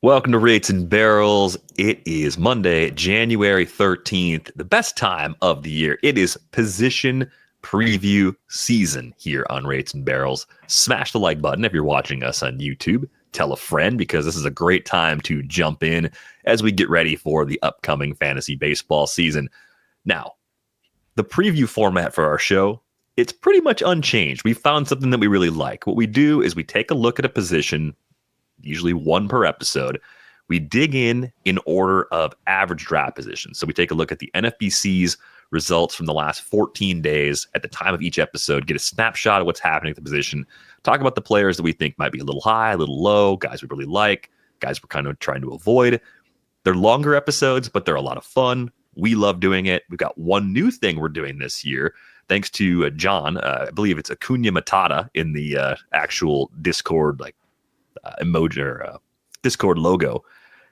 Welcome to Rates and Barrels. It is Monday, January 13th, the best time of the year. It is position preview season here on Rates and Barrels. Smash the like button if you're watching us on YouTube. Tell a friend because this is a great time to jump in as we get ready for the upcoming fantasy baseball season. Now, the preview format for our show, it's pretty much unchanged. We found something that we really like. What we do is we take a look at a position, usually one per episode. We dig in order of average draft positions. So we take a look at the NFBC's results from the last 14 days at the time of each episode, get a snapshot of what's happening at the position, talk about the players that we think might be a little high, a little low, guys we really like, guys we're kind of trying to avoid. They're longer episodes, but they're a lot of fun. We love doing it. We've got one new thing we're doing this year. Thanks to John, I believe it's Acuna Matata in the actual Discord emoji or Discord logo.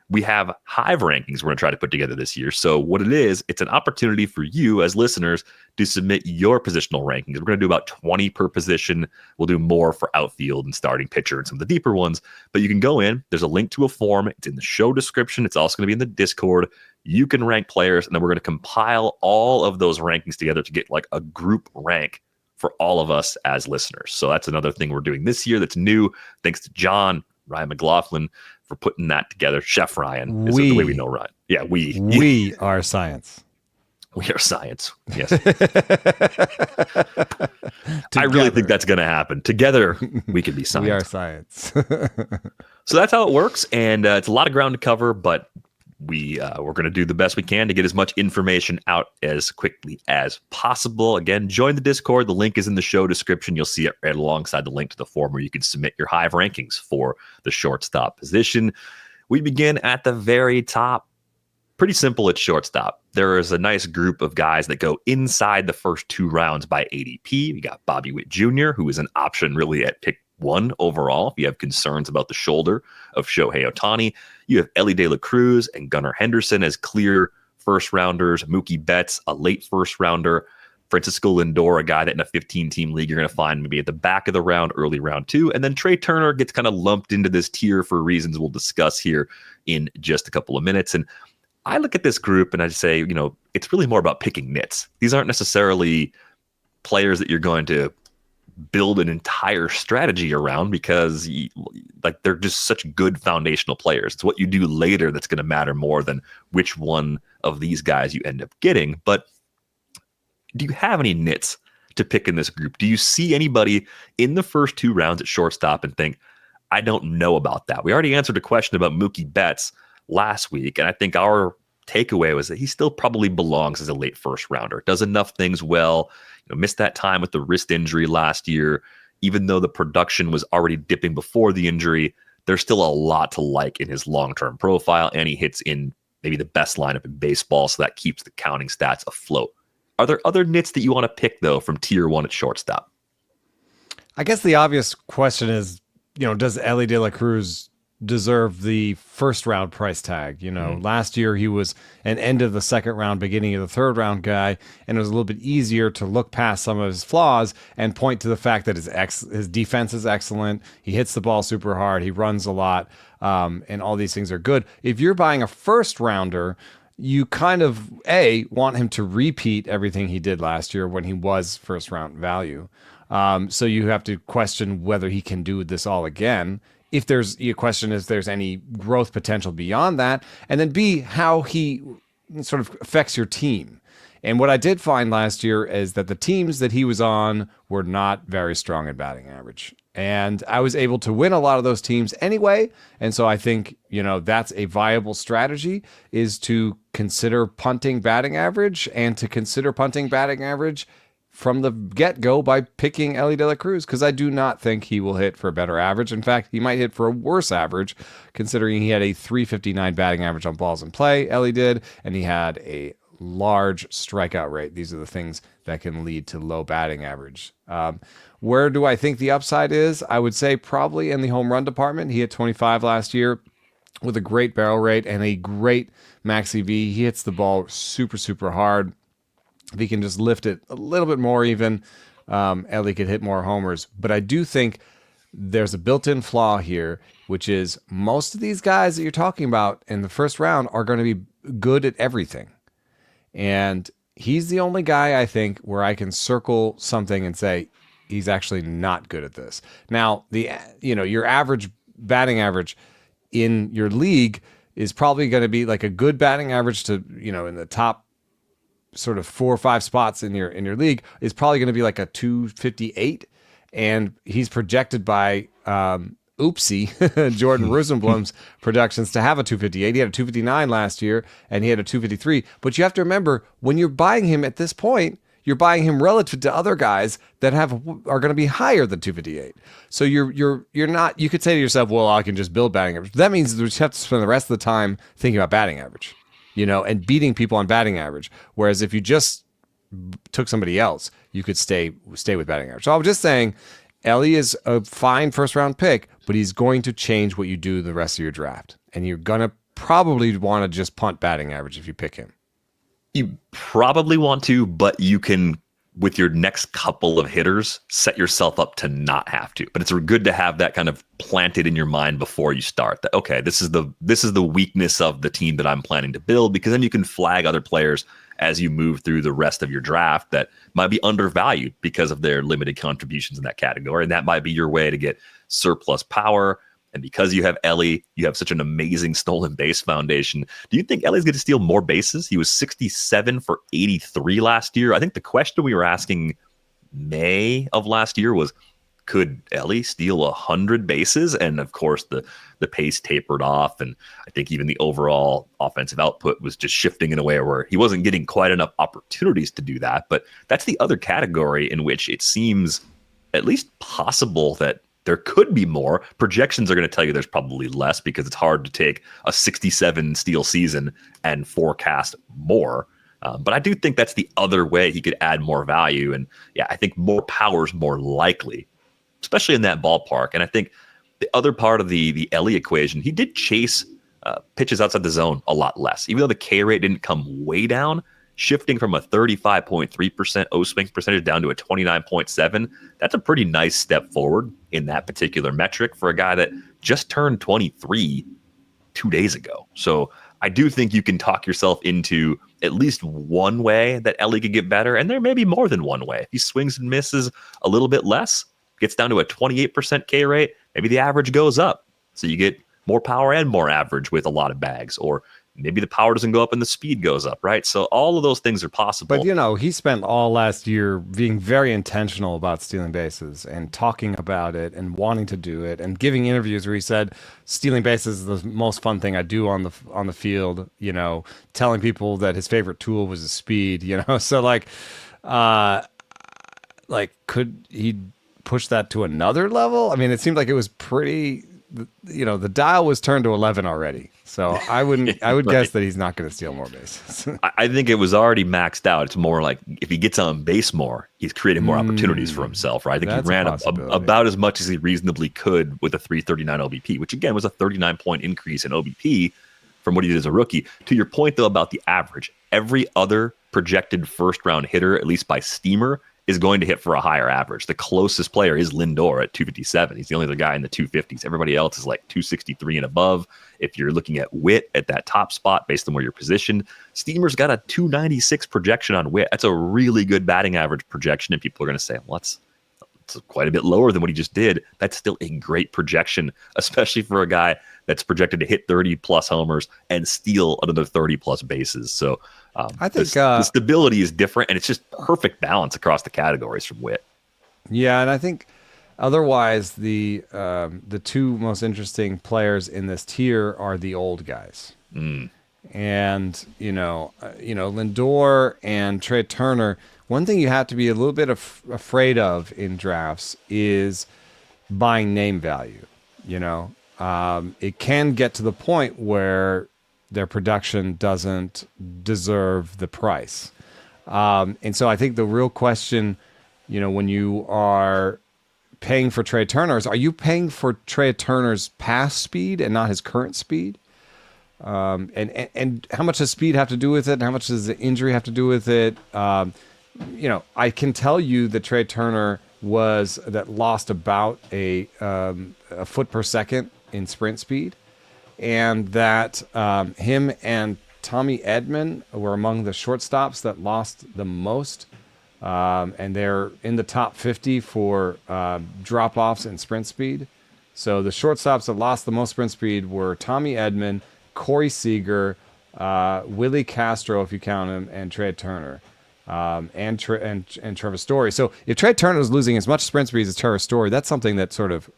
We have Hive rankings we're going to try to put together this year. So what it is, it's an opportunity for you as listeners to submit your positional rankings. We're going to do about 20 per position. We'll do more for outfield and starting pitcher and some of the deeper ones. But you can go in. There's a link to a form. It's in the show description. It's also going to be in the Discord. You can rank players, and then we're going to compile all of those rankings together to get like a group rank for all of us as listeners. So that's another thing we're doing this year that's new. Thanks to John, Ryan McLaughlin for putting that together. Chef Ryan is the way we know Ryan. Yeah, we are science. We are science. Yes. I really think that's going to happen. Together, we can be science. We are science. So that's how it works. And it's a lot of ground to cover, but we're going to do the best we can to get as much information out as quickly as possible. Again, join the Discord. The link is in the show description. You'll see it right alongside the link to the form where you can submit your Hive rankings for the shortstop position. We begin at the very top. Pretty simple at shortstop. There is a nice group of guys that go inside the first two rounds by ADP. We got Bobby Witt Jr., who is an option really at pick 1 overall if you have concerns about the shoulder of Shohei Ohtani. You have Elly de la Cruz and Gunnar Henderson as clear first rounders. Mookie Betts, a late first rounder. Francisco Lindor, a guy that in a 15-team league you're going to find maybe at the back of the round, early round 2. And then Trea Turner gets kind of lumped into this tier for reasons we'll discuss here in just a couple of minutes. And I look at this group and I say, it's really more about picking nits. These aren't necessarily players that you're going to build an entire strategy around because they're just such good foundational players. It's what you do later that's going to matter more than which one of these guys you end up getting. But do you have any nits to pick in this group? Do you see anybody in the first 2 rounds at shortstop and think, I don't know about that? We already answered a question about Mookie Betts last week, and I think our takeaway was that he still probably belongs as a late first rounder. Does enough things well. Missed that time with the wrist injury last year. Even though the production was already dipping before the injury, there's still a lot to like in his long-term profile, and he hits in maybe the best lineup in baseball, so that keeps the counting stats afloat. Are there other nits that you want to pick, though, from tier 1 at shortstop? I guess the obvious question is, does Elly de la Cruz deserve the first round price tag? Last year he was an end of the second round, beginning of the third round guy, and it was a little bit easier to look past some of his flaws and point to the fact that his defense is excellent. He hits the ball super hard. He runs a lot, and all these things are good. If you're buying a first rounder, you kind of want him to repeat everything he did last year when he was first round value. So you have to question whether he can do this all again. If there's a question, if there's any growth potential beyond that, and then B, how he sort of affects your team. And what I did find last year is that the teams that he was on were not very strong at batting average. And I was able to win a lot of those teams anyway. And so I think, that's a viable strategy, is to consider punting batting average and to consider punting batting average from the get-go by picking Elly de la Cruz, because I do not think he will hit for a better average. In fact, he might hit for a worse average, considering he had a 359 batting average on balls in play, Elly did, and he had a large strikeout rate. These are the things that can lead to low batting average. Where do I think the upside is? I would say probably in the home run department. He hit 25 last year with a great barrel rate and a great max EV. He hits the ball super, super hard. If he can just lift it a little bit more even, Elly could hit more homers. But I do think there's a built-in flaw here, which is most of these guys that you're talking about in the first round are going to be good at everything. And he's the only guy, I think, where I can circle something and say he's actually not good at this. Now, your average batting average in your league is probably going to be like a good batting average to, in the top sort of 4 or 5 spots in your league is probably going to be like a 258. And he's projected by Oopsie Jordan Rosenblum's productions to have a 258. He had a 259 last year, and he had a 253. But you have to remember, when you're buying him at this point, you're buying him relative to other guys that are going to be higher than 258. So you're not. You could say to yourself, well, I can just build batting average. That means that you have to spend the rest of the time thinking about batting average, and beating people on batting average. Whereas if you just took somebody else, you could stay with batting average. So I was just saying, Elly is a fine first round pick, but he's going to change what you do the rest of your draft. And you're going to probably want to just punt batting average if you pick him. You probably want to, but you can, with your next couple of hitters, set yourself up to not have to. But it's good to have that kind of planted in your mind before you start. That, okay, this is the weakness of the team that I'm planning to build, because then you can flag other players as you move through the rest of your draft that might be undervalued because of their limited contributions in that category. And that might be your way to get surplus power. And because you have Elly, you have such an amazing stolen base foundation. Do you think Elly's going to steal more bases? He was 67 for 83 last year. I think the question we were asking May of last year was, could Elly steal 100 bases? And of course, the pace tapered off. And I think even the overall offensive output was just shifting in a way where he wasn't getting quite enough opportunities to do that. But that's the other category in which it seems at least possible that there could be more. Projections are going to tell you there's probably less, because it's hard to take a 67 steal season and forecast more. But I do think that's the other way he could add more value. And yeah, I think more power is more likely, especially in that ballpark. And I think the other part of the Elly equation, he did chase pitches outside the zone a lot less. Even though the K rate didn't come way down, shifting from a 35.3% O-swing percentage down to a 29.7%, that's a pretty nice step forward in that particular metric for a guy that just turned 23 2 days ago. So I do think you can talk yourself into at least one way that Elly could get better, and there may be more than one way. If he swings and misses a little bit less, gets down to a 28% K rate, maybe the average goes up. So you get more power and more average with a lot of bags, or maybe the power doesn't go up and the speed goes up, right? So all of those things are possible. But, he spent all last year being very intentional about stealing bases and talking about it and wanting to do it and giving interviews where he said, stealing bases is the most fun thing I do on the field, telling people that his favorite tool was his speed, So could he push that to another level? I mean, it seemed like it was pretty, the dial was turned to 11 already. So I would right. guess that he's not going to steal more bases. I think it was already maxed out. It's more like if he gets on base more, he's creating more opportunities for himself, right? I think he ran about as much as he reasonably could with a 339 OBP, which again was a 39-point increase in OBP from what he did as a rookie. To your point, though, about the average, every other projected first-round hitter, at least by Steamer, is going to hit for a higher average. The closest player is Lindor at 257. He's the only other guy in the 250s. Everybody else is like 263 and above. If you're looking at Witt at that top spot based on where you're positioned, Steamer's got a 296 projection on Witt. That's a really good batting average projection, and people are going to say, well, it's quite a bit lower than what he just did. That's still a great projection, especially for a guy that's projected to hit 30-plus homers and steal another 30-plus bases. So I think the stability is different, and it's just perfect balance across the categories from Witt. Yeah, and I think otherwise the two most interesting players in this tier are the old guys. And Lindor and Trea Turner. One thing you have to be a little bit afraid of in drafts is buying name value. It can get to the point where their production doesn't deserve the price. And so I think the real question, when you are paying for Trea Turner, are you paying for Trea Turner's past speed and not his current speed? And how much does speed have to do with it? And how much does the injury have to do with it? I can tell you that Trea Turner that lost about a foot per second in sprint speed, and that him and Tommy Edman were among the shortstops that lost the most, and they're in the top 50 for drop-offs in sprint speed. So the shortstops that lost the most sprint speed were Tommy Edman, Corey Seager, Willy Castro, if you count him, and Trea Turner, and Trevor Story. So if Trea Turner is losing as much sprint speed as Trevor Story, that's something that sort of,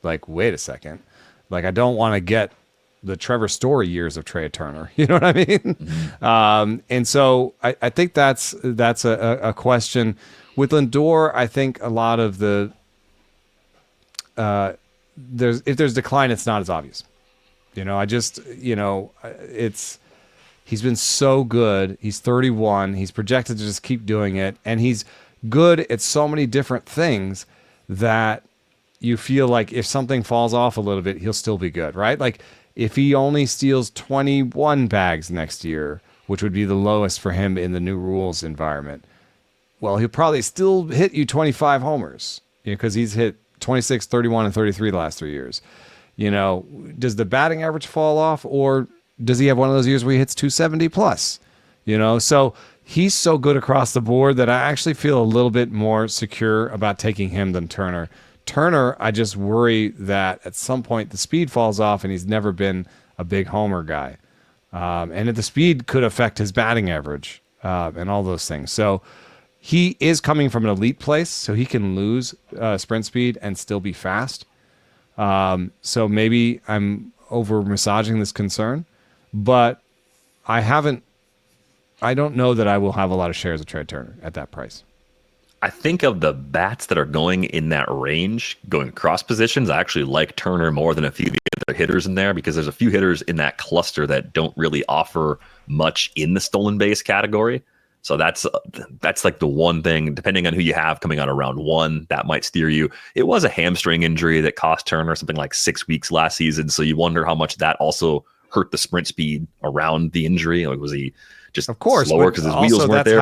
wait a second. Like, I don't want to get the Trevor Story years of Trea Turner. You know what I mean? Mm-hmm. And so I think that's a question. With Lindor, I think a lot of the if there's decline, it's not as obvious. He's been so good. He's 31. He's projected to just keep doing it, and he's good at so many different things that you feel like if something falls off a little bit, he'll still be good, right? Like, if he only steals 21 bags next year, which would be the lowest for him in the new rules environment, well, he'll probably still hit you 25 homers, because he's hit 26, 31, and 33 the last 3 years. Does the batting average fall off, or does he have one of those years where he hits 270 plus? So he's so good across the board that I actually feel a little bit more secure about taking him than Turner. Turner, I just worry that at some point the speed falls off, and he's never been a big homer guy. And the speed could affect his batting average and all those things. So he is coming from an elite place, so he can lose sprint speed and still be fast. So maybe I'm over massaging this concern, but I don't know that I will have a lot of shares of Trea Turner at that price. I think of the bats that are going in that range, going across positions, I actually like Turner more than a few of the other hitters in there, because there's a few hitters in that cluster that don't really offer much in the stolen base category. So that's like the one thing, depending on who you have coming out of round one, that might steer you. It was a hamstring injury that cost Turner something like 6 weeks last season. So you wonder how much that also hurt the sprint speed around the injury. Like, was he just slower because his wheels weren't there?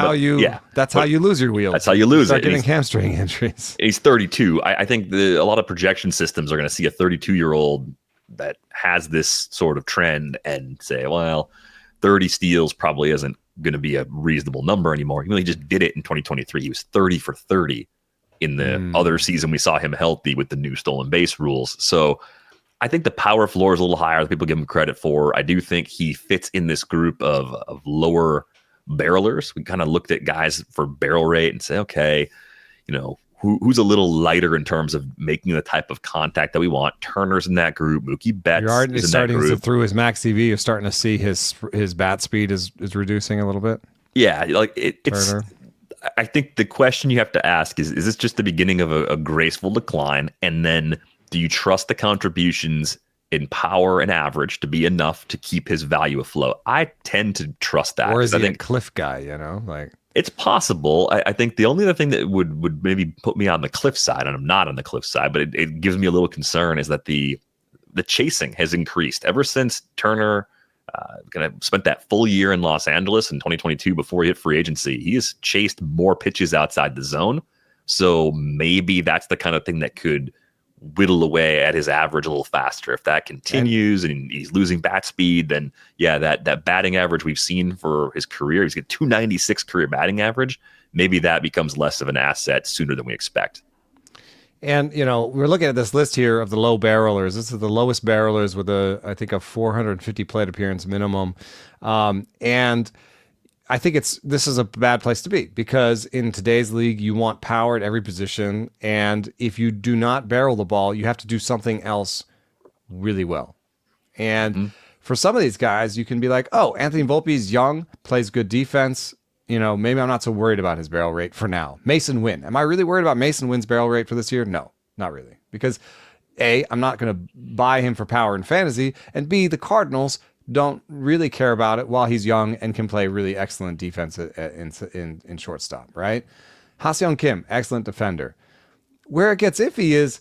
That's how you lose your wheels. That's how you lose Start getting hamstring injuries. He's 32. I think a lot of projection systems are going to see a 32-year-old that has this sort of trend and say, well, 30 steals probably isn't going to be a reasonable number anymore. He just did it in 2023. He was 30 for 30 in the other season we saw him healthy with the new stolen base rules. So I think the power floor is a little higher than people give him credit for. I do think he fits in this group of lower barrelers. We kind of looked at guys for barrel rate and say, okay, who's a little lighter in terms of making the type of contact that we want. Turner's in that group. Mookie Betts You're already is in starting that group. through his max EV. You're starting to see his bat speed is reducing a little bit. Yeah, like it's. I think the question you have to ask is this just the beginning of a graceful decline? And then do you trust the contributions in power and average to be enough to keep his value afloat? I tend to trust that. Or is he a cliff guy, like... It's possible. I think the only other thing that would maybe put me on the cliff side, and I'm not on the cliff side, but it gives me a little concern, is that the chasing has increased ever since Turner spent that full year in Los Angeles in 2022 before he hit free agency. He has chased more pitches outside the zone. So maybe that's the kind of thing that could whittle away at his average a little faster. If that continues and he's losing bat speed, then that batting average we've seen for his career, he's got 296 career batting average. Maybe that becomes less of an asset sooner than we expect. And, we're looking at this list here of the low barrelers. This is the lowest barrelers with I think a 450 plate appearance minimum. And I think this is a bad place to be, because in today's league, you want power at every position. And if you do not barrel the ball, you have to do something else really well. And for some of these guys, you can be like, oh, Anthony Volpe's young, plays good defense. Maybe I'm not so worried about his barrel rate for now. Masyn Winn. Am I really worried about Masyn Winn's barrel rate for this year? No, not really. Because A, I'm not going to buy him for power in fantasy. And B, the Cardinals don't really care about it while he's young and can play really excellent defense in shortstop, right? Ha-Seong Kim, excellent defender. Where it gets iffy is,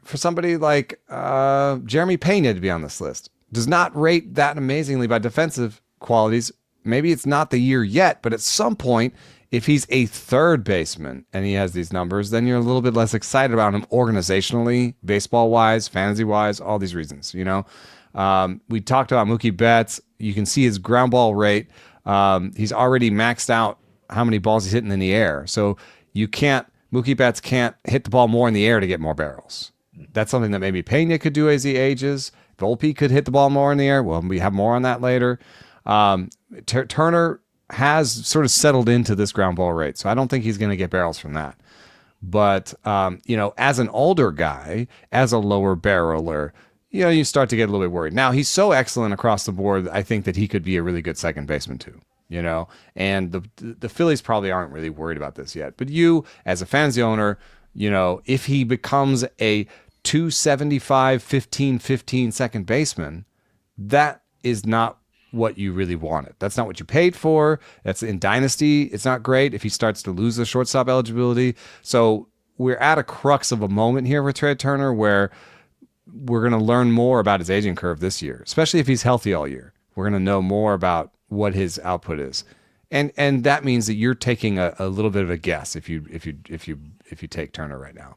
for somebody like Jeremy Peña to be on this list. Does not rate that amazingly by defensive qualities. maybe it's not the year yet, but at some point, if he's a third baseman and he has these numbers, then you're a little bit less excited about him organizationally, baseball-wise, fantasy-wise, all these reasons, you know? We talked about Mookie Betts. You can see his ground ball rate. He's already maxed out how many balls he's hitting in the air. So Mookie Betts can't hit the ball more in the air to get more barrels. That's something that maybe Peña could do as he ages. Volpe could hit the ball more in the air. Well, we have more on that later. Turner has sort of settled into this ground ball rate, so I don't think he's going to get barrels from that. But, as an older guy, as a lower barreler, you start to get a little bit worried. Now, he's so excellent across the board, I think that he could be a really good second baseman too, and the Phillies probably aren't really worried about this yet. But you, as a fantasy owner, if he becomes a 275, 15 second baseman, that is not what you really wanted. That's not what you paid for. That's in Dynasty. It's not great if he starts to lose the shortstop eligibility. So we're at a crux of a moment here with Trea Turner where we're going to learn more about his aging curve this year, especially if he's healthy all year. We're going to know more about what his output is. And that means that you're taking a little bit of a guess if you take Turner right now.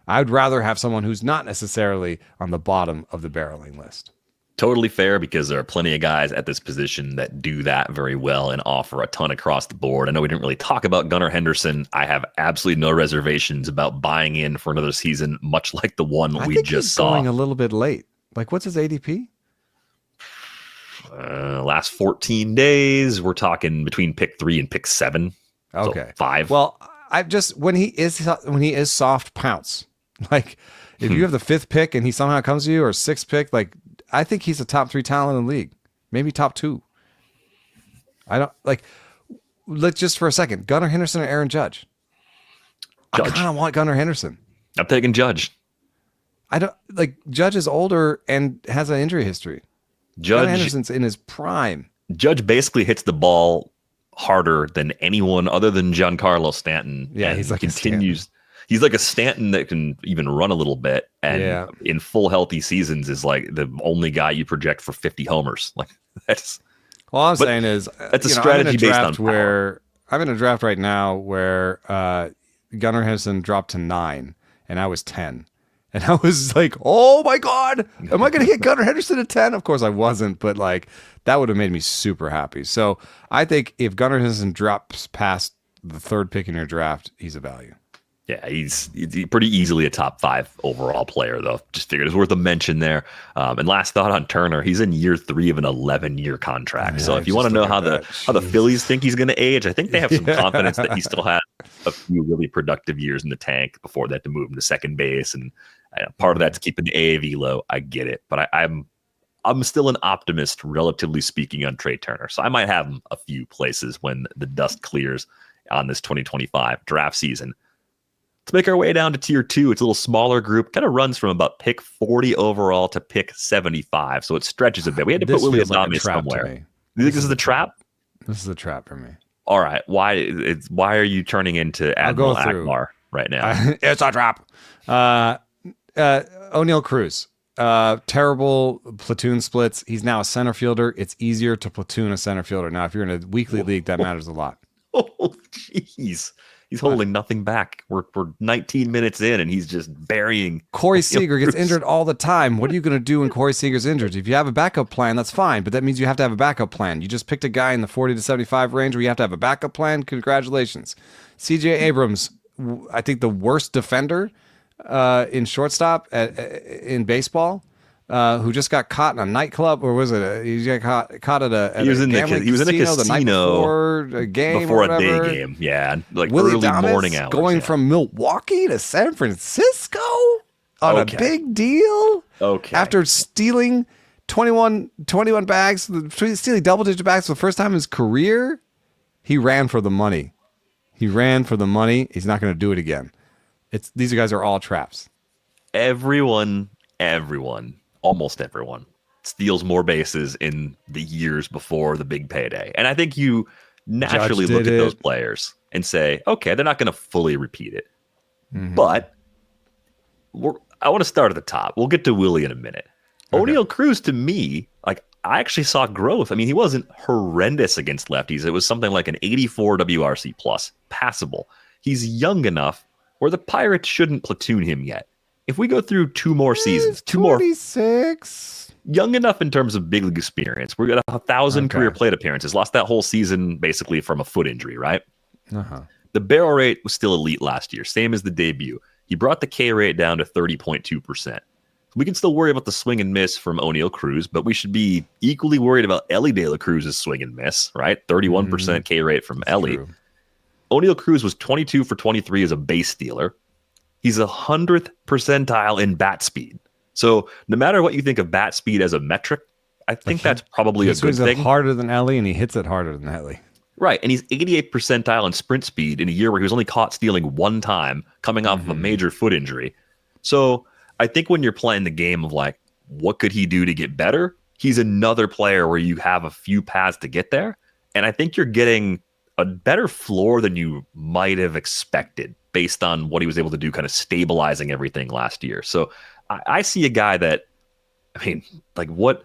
I'd rather have someone who's not necessarily on the bottom of the barreling list. Totally fair, because there are plenty of guys at this position that do that very well and offer a ton across the board. I know we didn't really talk about Gunnar Henderson. I have absolutely no reservations about buying in for another season, much like the one we just saw. Going a little bit late. Like, what's his ADP? Last 14 days, we're talking between pick 3 and pick 7. Okay, so 5. Well, when he is soft, pounce. Like, if you have the 5th pick and he somehow comes to you, or 6th pick, like, I think he's a top 3 talent in the league, maybe top 2. I don't like. Let's just for a second, Gunnar Henderson or Aaron Judge. I kind of want Gunnar Henderson. I'm taking Judge. I don't like Judge is older and has an injury history. Gunnar Henderson's in his prime. Judge basically hits the ball harder than anyone other than Giancarlo Stanton. Yeah, he's like continues. He's like a Stanton that can even run a little bit, and in full healthy seasons is like the only guy you project for 50 homers. Like that's. All I'm saying is that's a strategy based on power. I'm in a draft right now where Gunnar Henderson dropped to 9, and I was 10, and I was like, "Oh my God, am I going to get Gunnar Henderson at 10?" Of course, I wasn't, but like that would have made me super happy. So I think if Gunnar Henderson drops past the 3rd pick in your draft, he's a value. Yeah, he's pretty easily a top 5 overall player, though. Just figured it's worth a mention there. And last thought on Turner, he's in year 3 of an 11-year contract. Yeah, so if you want to know how the Phillies think he's going to age, I think they have some confidence that he still has a few really productive years in the tank before they have to move him to second base. And part of that's keeping the AAV low. I get it, but I'm still an optimist, relatively speaking, on Trea Turner. So I might have him a few places when the dust clears on this 2025 draft season. Let's make our way down to tier 2. It's a little smaller group. Kind of runs from about pick 40 overall to pick 75. So it stretches a bit. We had to put Willy somewhere. You think this is the trap? This is a trap for me. All right. Why are you turning into Admiral Akbar right now? It's a trap. Oneil Cruz. Terrible platoon splits. He's now a center fielder. It's easier to platoon a center fielder. Now, if you're in a weekly league, that matters a lot. Oh, jeez. He's holding nothing back. We're 19 minutes in, and he's just burying. Corey Seager gets injured all the time. What are you going to do when Corey Seager's injured? If you have a backup plan, that's fine, but that means you have to have a backup plan. You just picked a guy in the 40 to 75 range where you have to have a backup plan. Congratulations. CJ Abrams, I think the worst defender in shortstop in baseball, who just got caught in a nightclub, or was it? He got caught at a. He was in a casino the night before a game, before a day game. Yeah, like Willy early Thomas morning hours. Going from Milwaukee to San Francisco on a big deal. Okay, after stealing 21 bags, stealing double-digit bags for the first time in his career, he ran for the money. He's not going to do it again. These guys are all traps. Everyone. Almost everyone steals more bases in the years before the big payday. And I think you naturally look at those players and say, okay, they're not going to fully repeat it. Mm-hmm. But I want to start at the top. We'll get to Willy in a minute. Okay. Oneil Cruz, to me, like I actually saw growth. I mean, he wasn't horrendous against lefties. It was something like an 84 WRC plus, passable. He's young enough where the Pirates shouldn't platoon him yet. If we go through 2 more seasons, 26. Young enough in terms of big league experience. We've got 1,000 career plate appearances. Lost that whole season basically from a foot injury, right? The barrel rate was still elite last year, same as the debut. He brought the K rate down to 30.2%. We can still worry about the swing and miss from Oneil Cruz, but we should be equally worried about Elly De La Cruz's swing and miss, right? 31% K rate from Elly. Oneil Cruz was 22 for 23 as a base stealer. He's 100th percentile in bat speed. So no matter what you think of bat speed as a metric, I think that's probably a good thing. He's harder than Elly, and he hits it harder than Elly. Right, and he's 88th percentile in sprint speed in a year where he was only caught stealing 1 time, coming off of a major foot injury. So I think when you're playing the game of like, what could he do to get better? He's another player where you have a few paths to get there. And I think you're getting a better floor than you might have expected based on what he was able to do, kind of stabilizing everything last year. So I see a guy that, I mean, like what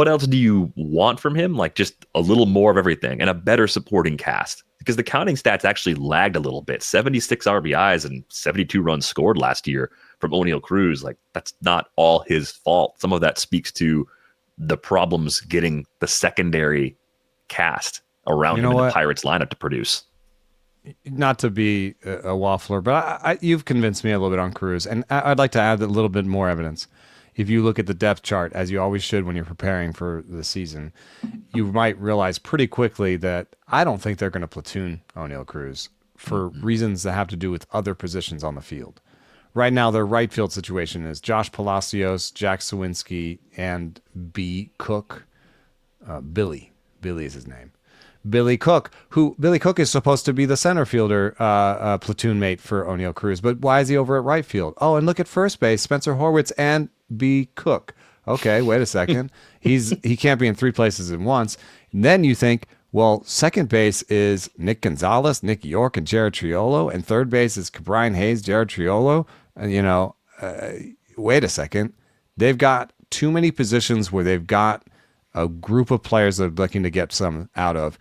else do you want from him? Like just a little more of everything and a better supporting cast. Because the counting stats actually lagged a little bit. 76 RBIs and 72 runs scored last year from Oneil Cruz. Like, that's not all his fault. Some of that speaks to the problems getting the secondary cast around him in the Pirates lineup to produce. Not to be a waffler, but you've convinced me a little bit on Cruz. And I'd like to add a little bit more evidence. If you look at the depth chart, as you always should when you're preparing for the season, you might realize pretty quickly that I don't think they're going to platoon Oneil Cruz for reasons that have to do with other positions on the field. Right now, their right field situation is Josh Palacios, Jack Sawinski, and B. Cook. Billy is his name. Billy Cook is supposed to be the center fielder platoon mate for Oneil Cruz, but why is he over at right field? Oh, and look at first base, Spencer Horwitz and B. Cook. Okay, wait a second. He can't be in 3 places at once. And then you think, well, second base is Nick Gonzalez, Nick York, and Jared Triolo, and third base is Brian Hayes, Jared Triolo. And, wait a second. They've got too many positions where they've got a group of players that are looking to get some out of.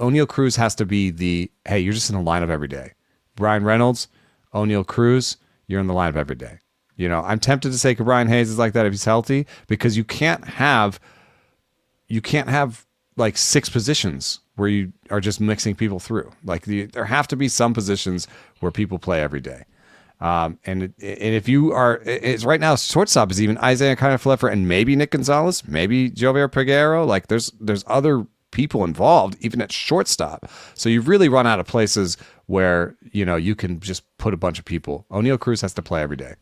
Oneil Cruz has to be hey, you're just in the lineup every day. Brian Reynolds, Oneil Cruz, you're in the lineup every day. I'm tempted to say Brian Hayes is like that if he's healthy, because you can't have like 6 positions where you are just mixing people through. Like there have to be some positions where people play every day. And if you are, it's right now, shortstop is even Isaiah Kiner-Falefa and maybe Nick Gonzalez, maybe Xavier Peguero. Like there's other people involved, even at shortstop. So you've really run out of places where, you can just put a bunch of people. Oneil Cruz has to play every day.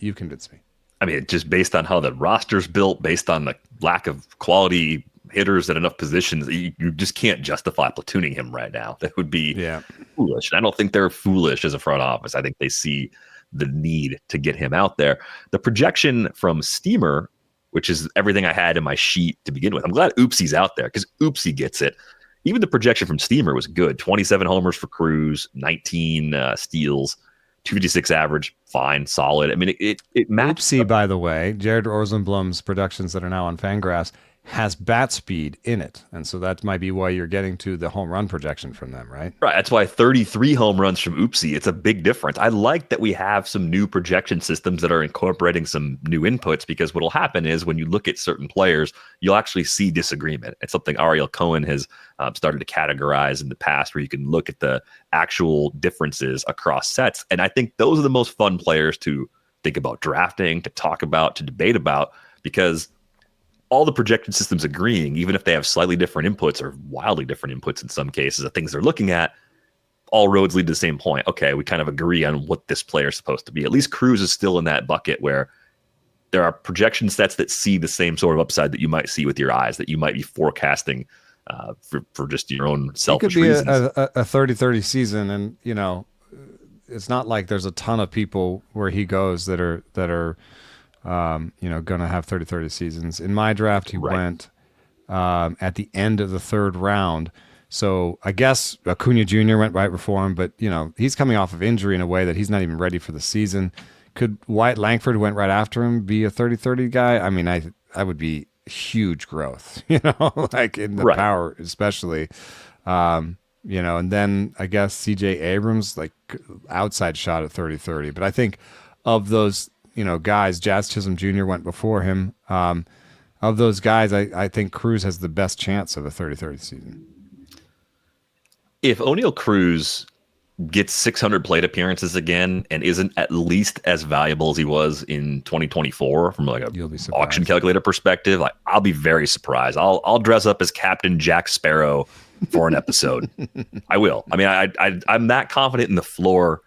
You've convinced me. I mean, just based on how the roster's built, based on the lack of quality hitters at enough positions, you just can't justify platooning him right now. That would be foolish. And I don't think they're foolish as a front office. I think they see the need to get him out there. The projection from Steamer, which is everything I had in my sheet to begin with. I'm glad Oopsie's out there because Oopsie gets it. Even the projection from Steamer was good. 27 homers for Cruz, 19 steals, 256 average, fine, solid. I mean, it matched. Oopsie, by the way, Jared Rosenblum's productions that are now on Fangraphs has bat speed in it. And so that might be why you're getting to the home run projection from them, right? Right. That's why 33 home runs from Oopsie. It's a big difference. I like that we have some new projection systems that are incorporating some new inputs, because what will happen is when you look at certain players, you'll actually see disagreement. It's something Ariel Cohen has started to categorize in the past, where you can look at the actual differences across sets. And I think those are the most fun players to think about drafting, to talk about, to debate about, because all the projection systems agreeing, even if they have slightly different inputs or wildly different inputs in some cases of things they're looking at, all roads lead to the same point. Okay, we kind of agree on what this player is supposed to be. At least Cruz is still in that bucket where there are projection sets that see the same sort of upside that you might see with your eyes, that you might be forecasting for just your own selfish reasons. It could be a 30-30 season, and it's not like there's a ton of people where he goes that are going to have 30-30 seasons. In my draft, he went at the end of the 3rd round. So I guess Acuna Jr. went right before him, but he's coming off of injury in a way that he's not even ready for the season. Could Wyatt Langford, who went right after him, be a 30-30 guy? I mean, I would be huge growth, like in the Right. power, especially. And then I guess CJ Abrams, like outside shot at 30-30. But I think of those, guys, Jazz Chisholm Jr. went before him. Of those guys, I think Cruz has the best chance of a 30-30 season. If Oneil Cruz gets 600 plate appearances again and isn't at least as valuable as he was in 2024 from like a auction calculator perspective, I'll be very surprised. I'll dress up as Captain Jack Sparrow for an episode. I will. I mean, I'm that confident in the floor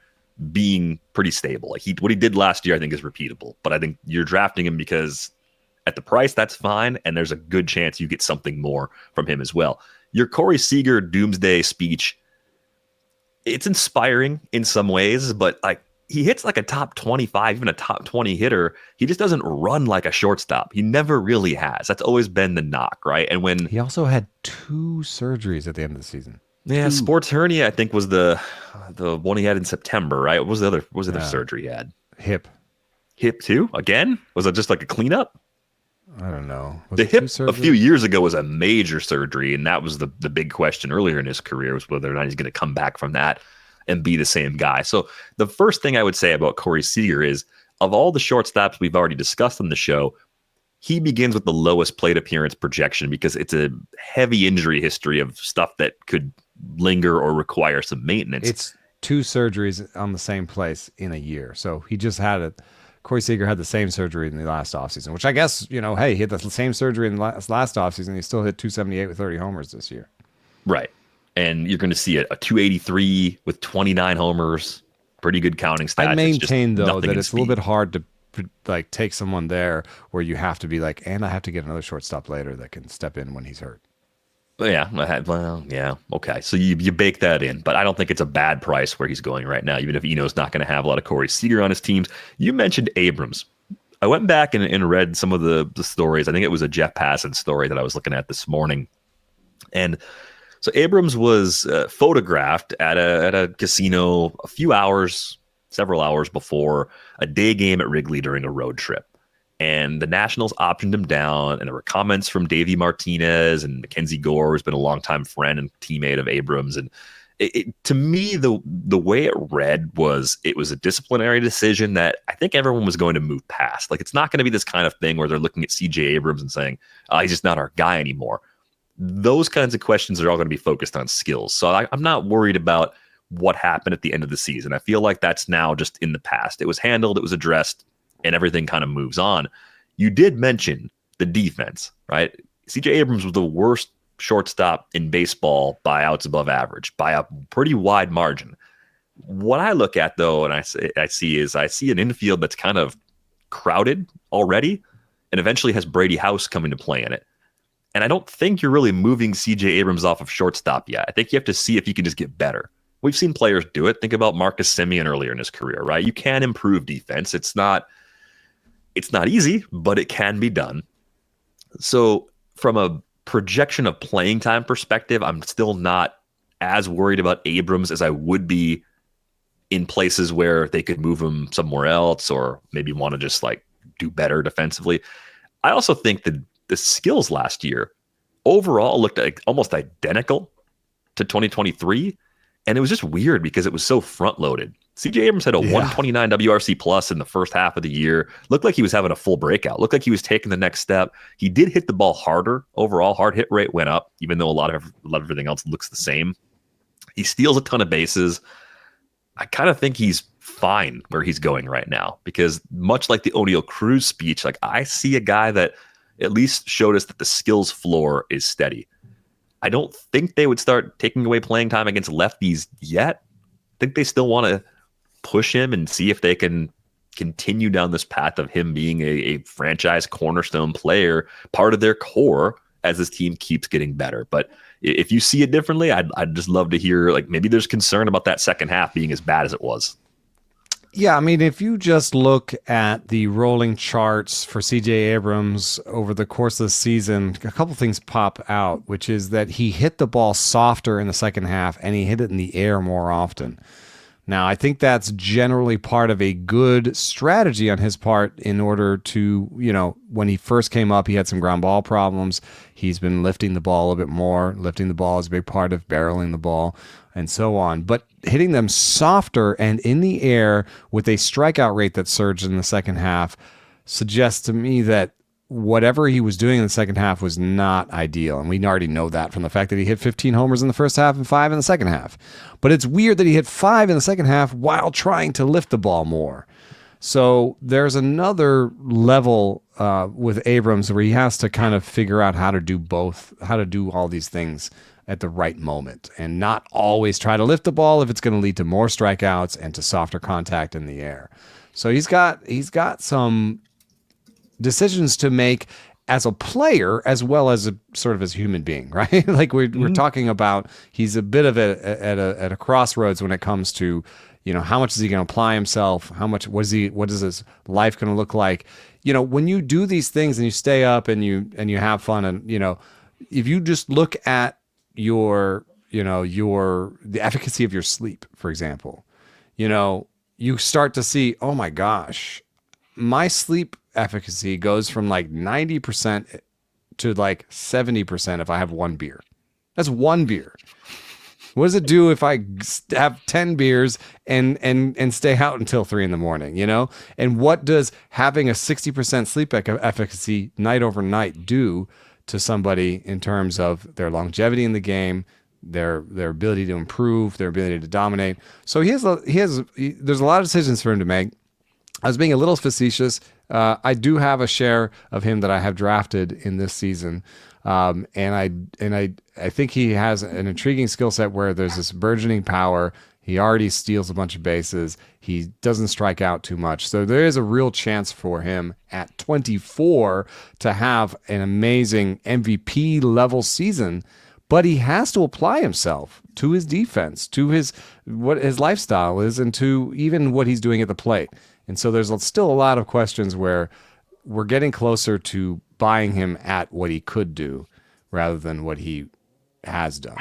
being pretty stable. Like what he did last year, I think is repeatable. But I think you're drafting him because at the price, that's fine, and there's a good chance you get something more from him as well. Your Corey Seager doomsday speech, it's inspiring in some ways, but like he hits like a top 25, even a top 20 hitter. He just doesn't run like a shortstop. He never really has. That's always been the knock, right? And when he also had 2 surgeries at the end of the season. Yeah, 2. Sports hernia, I think, was the one he had in September, right? What was the other surgery he had? Hip too? Again? Was it just like a cleanup? I don't know. The hip a few years ago was a major surgery, and that was the big question earlier in his career, was whether or not he's going to come back from that and be the same guy. So the first thing I would say about Corey Seager is, of all the shortstops we've already discussed on the show, he begins with the lowest plate appearance projection because it's a heavy injury history of stuff that could linger or require some maintenance. It's 2 surgeries on the same place in a year. So he just had it. Corey Seager had the same surgery in the last offseason, which I guess, hey, he had the same surgery in the last offseason. He still hit 278 with 30 homers this year. Right. And you're going to see a 283 with 29 homers. Pretty good counting stats. I maintain, though, that it's a little bit hard to like take someone there where you have to be like, and I have to get another shortstop later that can step in when he's hurt. Yeah. Okay. So you bake that in, but I don't think it's a bad price where he's going right now, even if Eno's not going to have a lot of Corey Seager on his teams. You mentioned Abrams. I went back and read some of the stories. I think it was a Jeff Passan story that I was looking at this morning. And so Abrams was photographed at a casino several hours before a day game at Wrigley during a road trip. And the Nationals optioned him down, and there were comments from Davey Martinez and Mackenzie Gore, who's been a longtime friend and teammate of Abrams. And to me, the way it read was it was a disciplinary decision that I think everyone was going to move past. Like, it's not going to be this kind of thing where they're looking at CJ Abrams and saying, he's just not our guy anymore. Those kinds of questions are all going to be focused on skills. So I'm not worried about what happened at the end of the season. I feel like that's now just in the past. It was handled, it was addressed, and everything kind of moves on. You did mention the defense, right? CJ Abrams was the worst shortstop in baseball by outs above average by a pretty wide margin. What I look at, though, and I see an infield that's kind of crowded already and eventually has Brady House coming to play in it. And I don't think you're really moving CJ Abrams off of shortstop yet. I think you have to see if you can just get better. We've seen players do it. Think about Marcus Semien earlier in his career, right? You can improve defense. It's not easy, but it can be done. So from a projection of playing time perspective, I'm still not as worried about Abrams as I would be in places where they could move him somewhere else or maybe want to just like do better defensively. I also think that the skills last year overall looked like almost identical to 2023. And it was just weird because it was so front loaded. CJ Abrams had a 129 WRC plus in the first half of the year. Looked like he was having a full breakout. Looked like he was taking the next step. He did hit the ball harder. Overall, hard hit rate went up, even though a lot of everything else looks the same. He steals a ton of bases. I kind of think he's fine where he's going right now because much like the Oneil Cruz speech, like I see a guy that at least showed us that the skills floor is steady. I don't think they would start taking away playing time against lefties yet. I think they still want to push him and see if they can continue down this path of him being a franchise cornerstone player, part of their core as this team keeps getting better. But if you see it differently, I'd just love to hear, like, maybe there's concern about that second half being as bad as it was. Yeah, I mean, if you just look at the rolling charts for CJ Abrams over the course of the season, a couple things pop out, which is that he hit the ball softer in the second half and he hit it in the air more often. Now, I think that's generally part of a good strategy on his part in order to, when he first came up, he had some ground ball problems. He's been lifting the ball a bit more. Lifting the ball is a big part of barreling the ball and so on. But hitting them softer and in the air with a strikeout rate that surged in the second half suggests to me that whatever he was doing in the second half was not ideal. And we already know that from the fact that he hit 15 homers in the first half and 5 in the second half. But it's weird that he hit 5 in the second half while trying to lift the ball more. So there's another level with Abrams where he has to kind of figure out how to do both, how to do all these things at the right moment and not always try to lift the ball if it's going to lead to more strikeouts and to softer contact in the air. So he's got some decisions to make as a player as well as a sort of as a human being, right? Like we're talking about, he's a bit of at a crossroads when it comes to, how much is he going to apply himself? How much, what is his life going to look like? When you do these things and you stay up and you have fun and, if you just look at the efficacy of your sleep, for example, you start to see, oh my gosh, my sleep efficacy goes from like 90% to like 70% if I have one beer. That's one beer. What does it do if I have 10 beers and stay out until 3 a.m, And what does having a 60% sleep efficacy night over night do to somebody in terms of their longevity in the game, their ability to improve, their ability to dominate? So there's a lot of decisions for him to make. I was being a little facetious. I do have a share of him that I have drafted in this season, and I think he has an intriguing skill set where there's this burgeoning power. He already steals a bunch of bases. He doesn't strike out too much, so there is a real chance for him at 24 to have an amazing MVP level season. But he has to apply himself to his defense, to what his lifestyle is, and to even what he's doing at the plate. And so there's still a lot of questions where we're getting closer to buying him at what he could do rather than what he has done.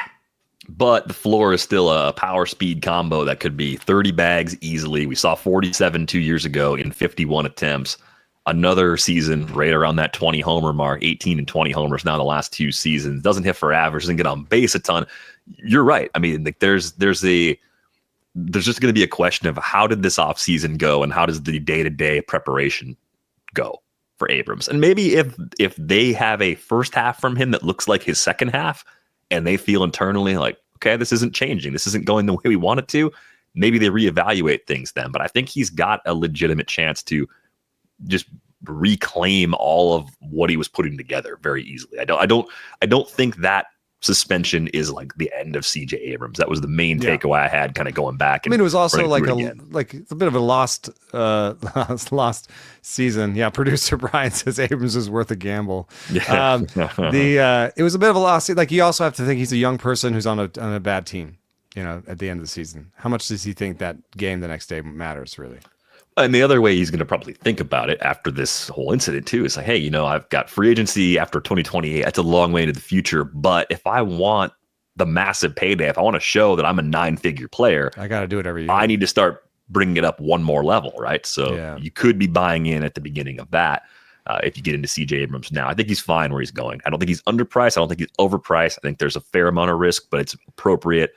But the floor is still a power speed combo that could be 30 bags easily. We saw 47 2 years ago in 51 attempts. Another season right around that 20 homer mark, 18 and 20 homers now the last 2 seasons. Doesn't hit for average, doesn't get on base a ton. You're right. I mean, like there's just going to be a question of how did this offseason go and how does the day-to-day preparation go for Abrams? And maybe if they have a first half from him that looks like his second half and they feel internally like, okay, this isn't changing, this isn't going the way we want it to, maybe they reevaluate things then. But I think he's got a legitimate chance to just reclaim all of what he was putting together very easily. I don't think that suspension is like the end of CJ Abrams. That was the main takeaway I had kind of going back. I mean, it was also like it's a bit of a lost season. Yeah. Producer Brian says Abrams is worth a gamble. Yeah. It was a bit of a lost season. Like you also have to think he's a young person who's on a bad team, at the end of the season. How much does he think that game the next day matters really? And the other way he's going to probably think about it after this whole incident too is like, hey, I've got free agency after 2028. That's a long way into the future. But if I want the massive payday, if I want to show that I'm a 9-figure player, I got to do it every year. I need to start bringing it up one more level, right? So you could be buying in at the beginning of that if you get into CJ Abrams now. I think he's fine where he's going. I don't think he's underpriced. I don't think he's overpriced. I think there's a fair amount of risk, but it's appropriate.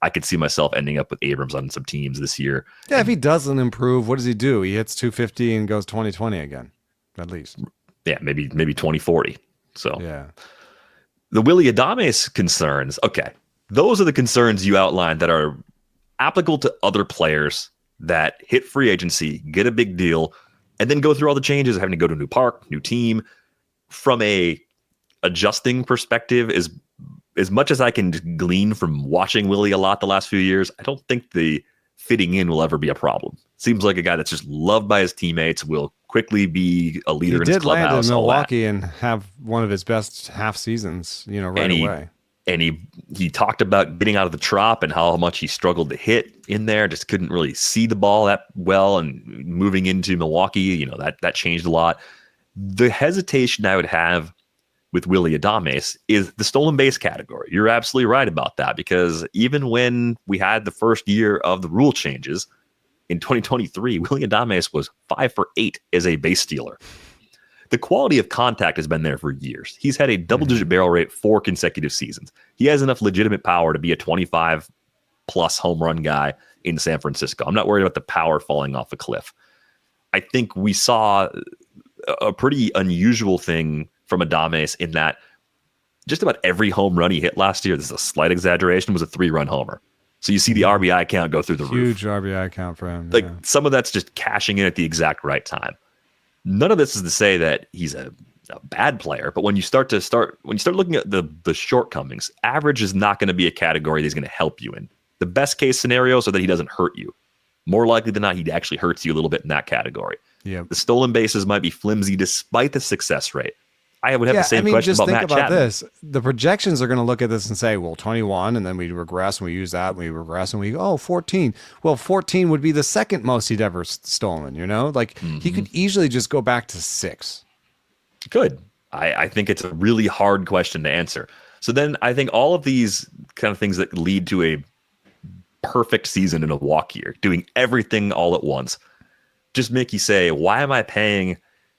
I could see myself ending up with Abrams on some teams this year. Yeah, if he doesn't improve, what does he do? He hits 250 and goes 20-20 again, at least. Yeah, maybe 20-40. So yeah, the Willy Adames concerns. Okay, those are the concerns you outlined that are applicable to other players that hit free agency, get a big deal, and then go through all the changes of having to go to a new park, new team. From a adjusting perspective, is as much as I can glean from watching Willy a lot the last few years, I don't think the fitting in will ever be a problem. Seems like a guy that's just loved by his teammates, will quickly be a leader in his clubhouse. He did land in Milwaukee and have one of his best half seasons, right away. And he talked about getting out of the trop and how much he struggled to hit in there, just couldn't really see the ball that well. And moving into Milwaukee, that changed a lot. The hesitation I would have with Willy Adames is the stolen base category. You're absolutely right about that, because even when we had the first year of the rule changes in 2023, Willy Adames was 5 for 8 as a base stealer. The quality of contact has been there for years. He's had a double-digit barrel rate 4 consecutive seasons. He has enough legitimate power to be a 25-plus home run guy in San Francisco. I'm not worried about the power falling off a cliff. I think we saw a pretty unusual thing from Adames in that just about every home run he hit last year, this is a slight exaggeration, was a 3-run homer. So you see the RBI count go through the roof. Huge RBI count for him. Like some of that's just cashing in at the exact right time. None of this is to say that he's a bad player, but when you start looking at the shortcomings, average is not going to be a category that he's going to help you in. The best case scenarios are that he doesn't hurt you. More likely than not, he actually hurts you a little bit in that category. Yeah. The stolen bases might be flimsy despite the success rate. I would have the same question about Matt Chapman. This. The projections are going to look at this and say, well, 21, and then we regress and we use that, and we regress and we go, 14. Well, 14 would be the second most he'd ever stolen, you know? Like, he could easily just go back to 6. Good. I think it's a really hard question to answer. So then I think all of these kind of things that lead to a perfect season in a walk year, doing everything all at once, just make you say, why am I paying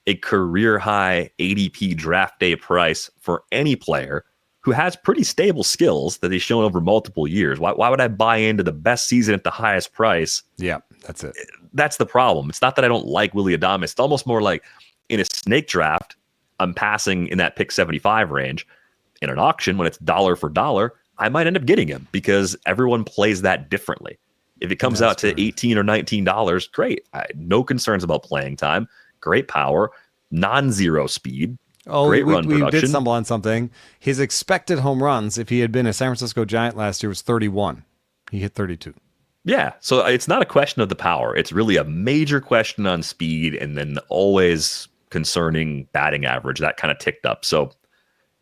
a career high ADP draft day price for any player who has pretty stable skills that he's shown over multiple years? Why would I buy into the best season at the highest price? Yeah, that's it. That's the problem. It's not that I don't like Willy Adames. It's almost more like in a snake draft, I'm passing in that pick 75 range. In an auction, when it's dollar for dollar, I might end up getting him because everyone plays that differently. If it comes out to $18 or $19, great. No concerns about playing time. Great power, non-zero speed, great run production. We did stumble on something. His expected home runs, if he had been a San Francisco Giant last year, was 31. He hit 32. Yeah, so it's not a question of the power. It's really a major question on speed, and then always concerning batting average. That kind of ticked up. So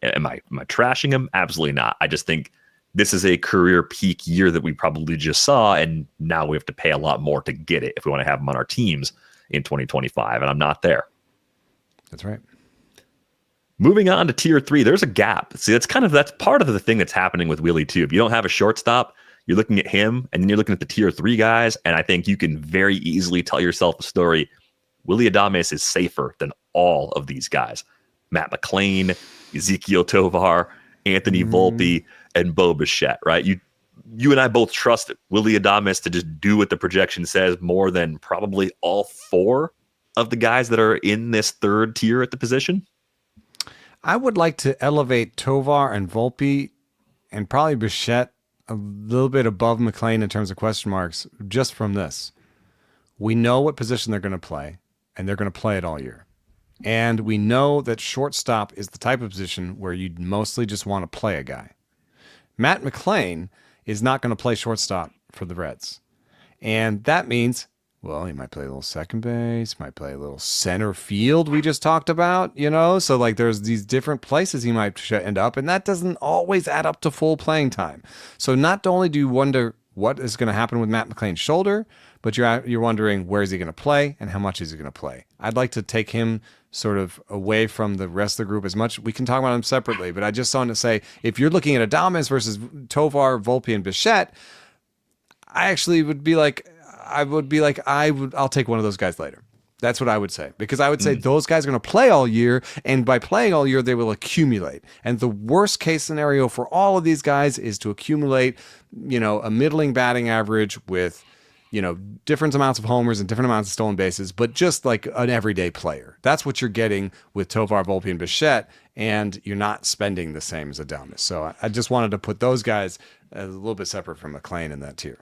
am I trashing him? Absolutely not. I just think this is a career peak year that we probably just saw, and now we have to pay a lot more to get it if we want to have him on our teams in 2025, and I'm not there. That's right. Moving on to tier 3, there's a gap. See, that's part of the thing that's happening with Willy too. If you don't have a shortstop, you're looking at him, and then you're looking at the tier 3 guys, and I think you can very easily tell yourself a story. Willy Adames is safer than all of these guys. Matt McLain, Ezequiel Tovar, Anthony Volpe, and Bo Bichette, right? You and I both trust Willy Adames to just do what the projection says more than probably all 4 of the guys that are in this third tier at the position. I would like to elevate Tovar and Volpe and probably Bichette a little bit above McLain in terms of question marks just from this. We know what position they're going to play, and they're going to play it all year. And we know that shortstop is the type of position where you mostly just want to play a guy. Matt McLain is not going to play shortstop for the Reds. And that means, well, he might play a little second base, might play a little center field we just talked about, you know? So like there's these different places he might end up, and that doesn't always add up to full playing time. So not only do you wonder what is going to happen with Matt McLain's shoulder, but you're wondering where is he going to play and how much is he going to play. I'd like to take him sort of away from the rest of the group as much. We can talk about him separately, but I just wanted to say, if you're looking at Adames versus Tovar, Volpe, and Bichette, I actually would be like, I'll take one of those guys later. That's what I would say, because I would say those guys are going to play all year, and by playing all year, they will accumulate. And the worst case scenario for all of these guys is to accumulate, a middling batting average with, different amounts of homers and different amounts of stolen bases, but just like an everyday player. That's what you're getting with Tovar, Volpe, and Bichette, and you're not spending the same as Adames. So I just wanted to put those guys a little bit separate from McLain in that tier.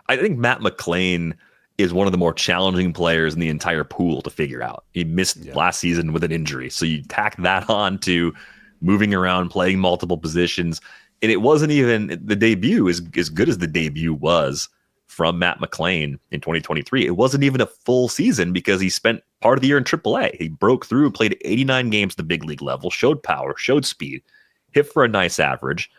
I think Matt McLain is one of the more challenging players in the entire pool to figure out. He missed last season with an injury. So you tack that on to moving around, playing multiple positions. And it wasn't even the debut, as good as the debut was from Matt McLain in 2023. It wasn't even a full season because he spent part of the year in AAA. He broke through, played 89 games at the big league level, showed power, showed speed, hit for a nice average.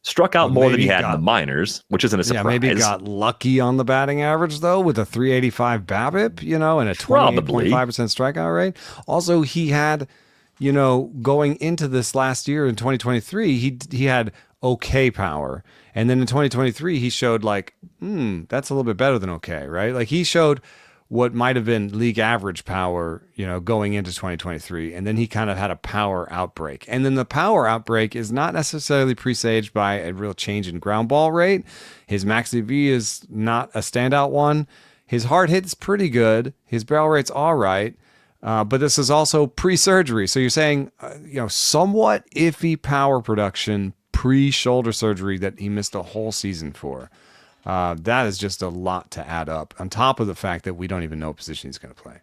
Struck out more than he had in the minors, which isn't a surprise. Yeah, maybe got lucky on the batting average, though, with a 385 BABIP, and a 28.5% strikeout rate. Also, he had, going into this last year in 2023, he had okay power. And then in 2023, he showed like, that's a little bit better than okay, right? Like he showed what might have been league average power, going into 2023. And then he kind of had a power outbreak. And then the power outbreak is not necessarily presaged by a real change in ground ball rate. His max EV is not a standout one. His hard hit's pretty good. His barrel rate's all right. But this is also pre-surgery. So you're saying, somewhat iffy power production pre-shoulder surgery that he missed a whole season for. That is just a lot to add up on top of the fact that we don't even know what position he's going to play.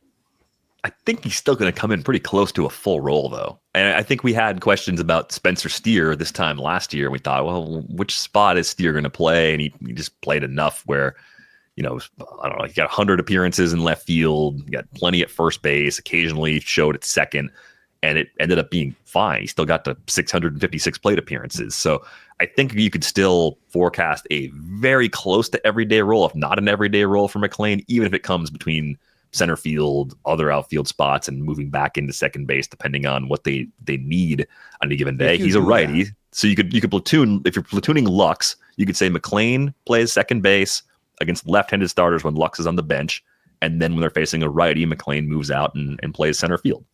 I think he's still going to come in pretty close to a full role, though. And I think we had questions about Spencer Steer this time last year. We thought, well, which spot is Steer going to play? And he just played enough where, I don't know, he got 100 appearances in left field, he got plenty at first base, occasionally showed at second, and it ended up being fine. He still got to 656 plate appearances. So I think you could still forecast a very close to everyday role, if not an everyday role for McLain, even if it comes between center field, other outfield spots, and moving back into second base, depending on what they need on a given day. He's a righty. So you could platoon, if you're platooning Lux, you could say McLain plays second base against left-handed starters when Lux is on the bench, and then when they're facing a righty, McLain moves out and plays center field.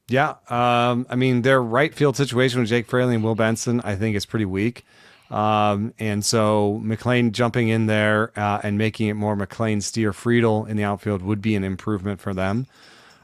Yeah, their right field situation with Jake Fraley and Will Benson, I think, is pretty weak. And so McLain jumping in there and making it more McLain, Steer, Friedel in the outfield would be an improvement for them.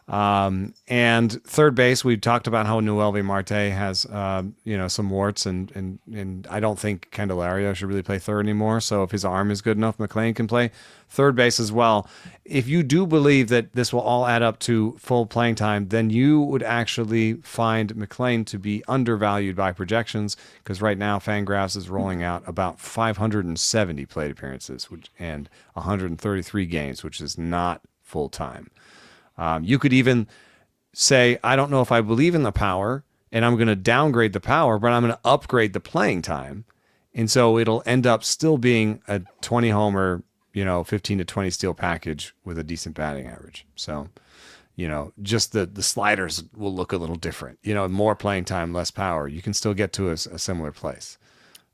And third base, we talked about how Noelvi Marte has, some warts, and I don't think Candelario should really play third anymore. So if his arm is good enough, McLain can play third base as well. If you do believe that this will all add up to full playing time, then you would actually find McLain to be undervalued by projections, because right now Fangraphs is rolling out about 570 plate appearances and 133 games, which is not full time. You could even say, I don't know if I believe in the power, and I'm going to downgrade the power, but I'm going to upgrade the playing time. And so it'll end up still being a 20 homer, 15 to 20 steal package with a decent batting average. So, just the sliders will look a little different. More playing time, less power. You can still get to a similar place.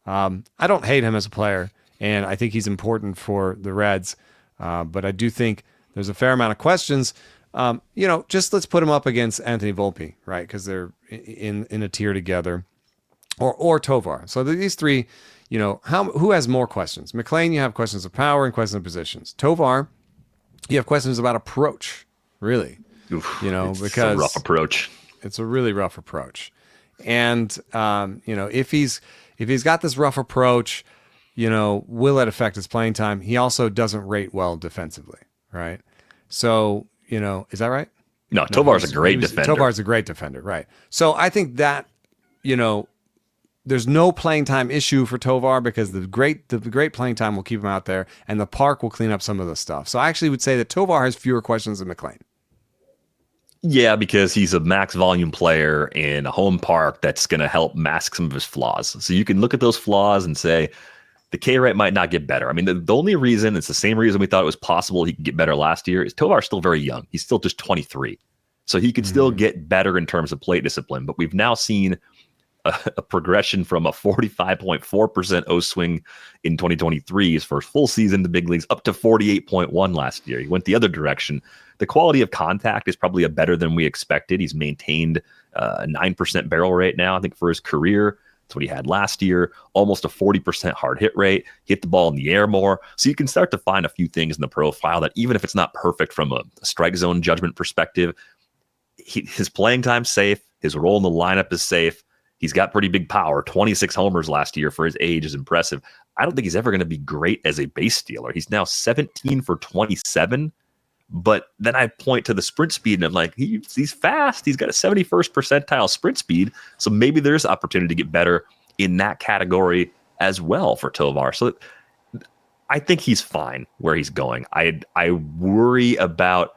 I don't hate him as a player, and I think he's important for the Reds. But I do think there's a fair amount of questions. Just let's put him up against Anthony Volpe, right? Because they're in a tier together, or Tovar. So these three, who has more questions? McLain, you have questions of power and questions of positions. Tovar, you have questions about approach, really. Oof, because it's a rough approach. It's a really rough approach, and if he's got this rough approach, will it affect his playing time? He also doesn't rate well defensively, right? So. Is that right? No, Tovar's a great defender. Tovar's a great defender, right? So I think that, there's no playing time issue for Tovar, because the great playing time will keep him out there, and the park will clean up some of the stuff. So I actually would say that Tovar has fewer questions than McLain. Yeah, because he's a max volume player in a home park that's going to help mask some of his flaws. So you can look at those flaws and say, the K rate might not get better. I mean, the only reason, it's the same reason we thought it was possible he could get better last year, is Tovar's still very young. He's still just 23. So he could still get better in terms of plate discipline. But we've now seen a progression from a 45.4% O swing in 2023, his first full season in the big leagues, up to 48.1 last year. He went the other direction. The quality of contact is probably better than we expected. He's maintained a 9% barrel rate now, I think, for his career. That's what he had last year, almost a 40% hard hit rate, hit the ball in the air more. So you can start to find a few things in the profile that, even if it's not perfect from a strike zone judgment perspective, his playing time's safe. His role in the lineup is safe. He's got pretty big power. 26 homers last year for his age is impressive. I don't think he's ever going to be great as a base stealer. He's now 17 for 27. But then I point to the sprint speed, and I'm like, he's fast. He's got a 71st percentile sprint speed. So maybe there's opportunity to get better in that category as well for Tovar. So I think he's fine where he's going. I worry about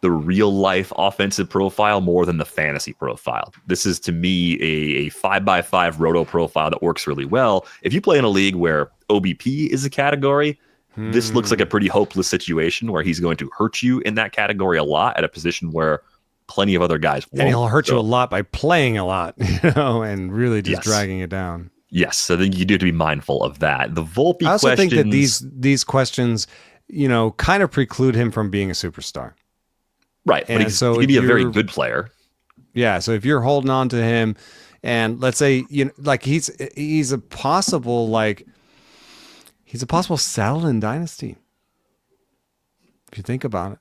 the real life offensive profile more than the fantasy profile. This is, to me, a 5x5 roto profile that works really well. If you play in a league where OBP is a category, this looks like a pretty hopeless situation where he's going to hurt you in that category a lot at a position where plenty of other guys won't. And he'll hurt you a lot by playing a lot, and really just dragging it down. Yes, so I think you do have to be mindful of that. The Volpe questions... I also think that these questions, kind of preclude him from being a superstar. Right, but he can be a very good player. Yeah, so if you're holding on to him, and let's say he's a possible saddle in Dynasty. If you think about it,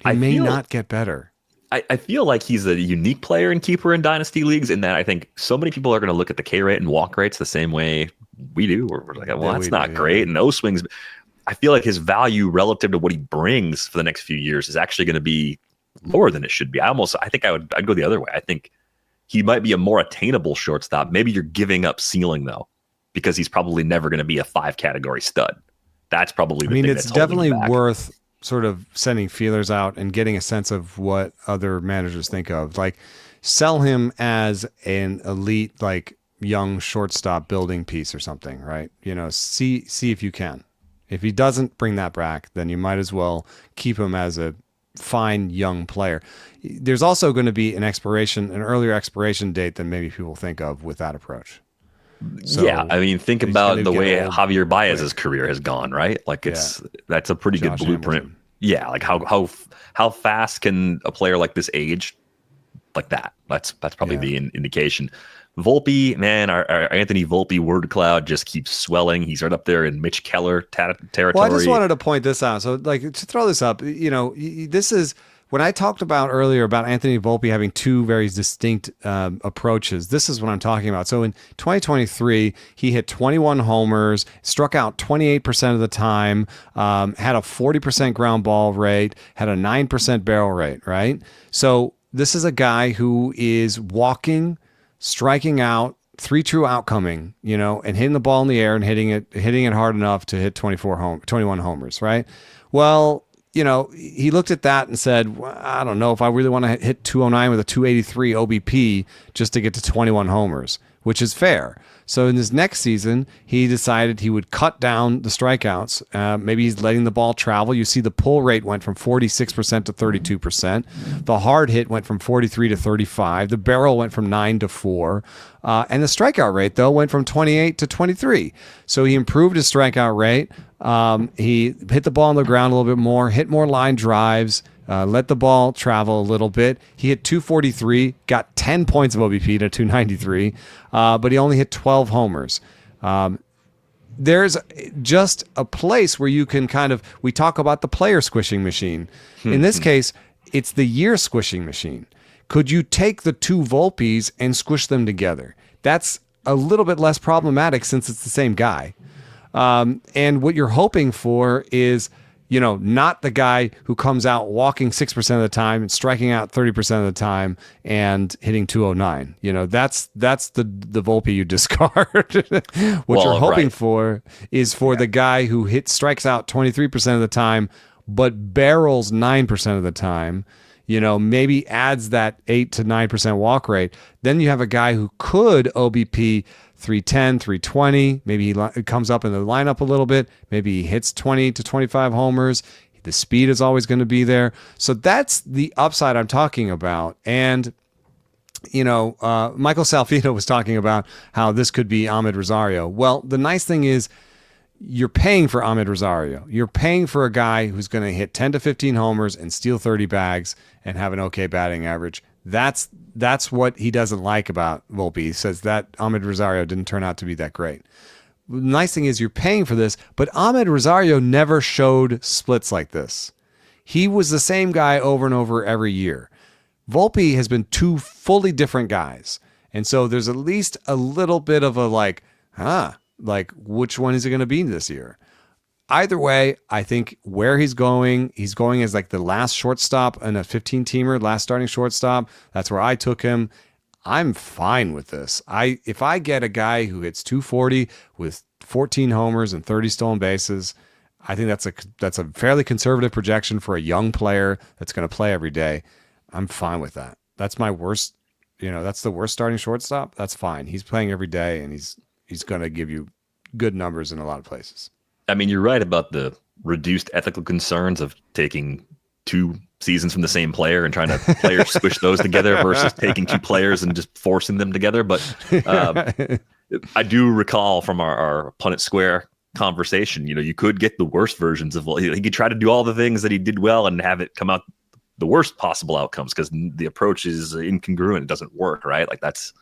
he may not get better. I feel like he's a unique player in keeper and dynasty leagues in that I think so many people are going to look at the K rate and walk rates the same way we do. We're like, well, that's not great. And O swings, I feel like his value relative to what he brings for the next few years is actually going to be lower than it should be. I'd go the other way. I think he might be a more attainable shortstop. Maybe you're giving up ceiling though, because he's probably never going to be a 5 category stud. That's probably the thing it's definitely worth sort of sending feelers out and getting a sense of what other managers think of. Like, sell him as an elite, like, young shortstop building piece or something, right? See if you can. If he doesn't bring that back, then you might as well keep him as a fine young player. There's also going to be an earlier expiration date than maybe people think of with that approach. So think about the way Javier Baez's career has gone, right? Like that's a pretty good blueprint. Hamilton. Yeah, like how fast can a player like this age like that? That's probably the indication. Volpe, man, our Anthony Volpe word cloud just keeps swelling. He's right up there in Mitch Keller territory. Well, I just wanted to point this out. So, like, to throw this up, this is when I talked about earlier about Anthony Volpe having 2 very distinct approaches. This is what I'm talking about. So in 2023, he hit 21 homers, struck out 28% of the time, had a 40% ground ball rate, had a 9% barrel rate, right? So this is a guy who is walking, striking out, 3 true outcoming, and hitting the ball in the air and hitting it hard enough to hit 21 homers, right? Well, he looked at that and said, well, I don't know if I really want to hit 209 with a 283 OBP just to get to 21 homers, which is fair. So in this next season, he decided he would cut down the strikeouts. Maybe he's letting the ball travel. You see the pull rate went from 46% to 32%. The hard hit went from 43 to 35. The barrel went from 9 to 4. And the strikeout rate, though, went from 28 to 23. So he improved his strikeout rate. He hit the ball on the ground a little bit more, hit more line drives, let the ball travel a little bit. He hit 243, got 10 points of OBP to 293, but he only hit 12 homers. There's just a place where you can we talk about the player squishing machine. In this case, it's the year squishing machine. Could you take the 2 Volpes and squish them together? That's a little bit less problematic since it's the same guy. And what you're hoping for is, not the guy who comes out walking 6% of the time and striking out 30% of the time and hitting 209. That's the Volpe you discard. What you're hoping for is for the guy who strikes out 23% of the time, but barrels 9% of the time. Maybe adds that 8 to 9% walk rate. Then you have a guy who could OBP 310, 320. Maybe he comes up in the lineup a little bit. Maybe he hits 20 to 25 homers. The speed is always going to be there. So that's the upside I'm talking about. And, Michael Salfino was talking about how this could be Ahmed Rosario. Well, the nice thing is you're paying for Ahmed Rosario. You're paying for a guy who's going to hit 10 to 15 homers and steal 30 bags and have an okay batting average. That's what he doesn't like about Volpe. He says that Ahmed Rosario didn't turn out to be that great. The nice thing is you're paying for this, but Ahmed Rosario never showed splits like this. He was the same guy over and over every year. Volpe has been 2 fully different guys. And so there's at least a little bit of a which one is it going to be this year? Either way, I think where he's going as like the last shortstop in a 15-teamer, last starting shortstop. That's where I took him. I'm fine with this. If I get a guy who hits 240 with 14 homers and 30 stolen bases, I think that's a fairly conservative projection for a young player that's going to play every day. I'm fine with that. That's my worst, that's the worst starting shortstop. That's fine. He's playing every day and he's going to give you good numbers in a lot of places. I mean, you're right about the reduced ethical concerns of taking 2 seasons from the same player and trying to players squish those together versus taking 2 players and just forcing them together. But I do recall from our Punnett Square conversation, you could get the worst versions of Volpe. He could try to do all the things that he did well and have it come out the worst possible outcomes because the approach is incongruent. It doesn't work, right? Like that's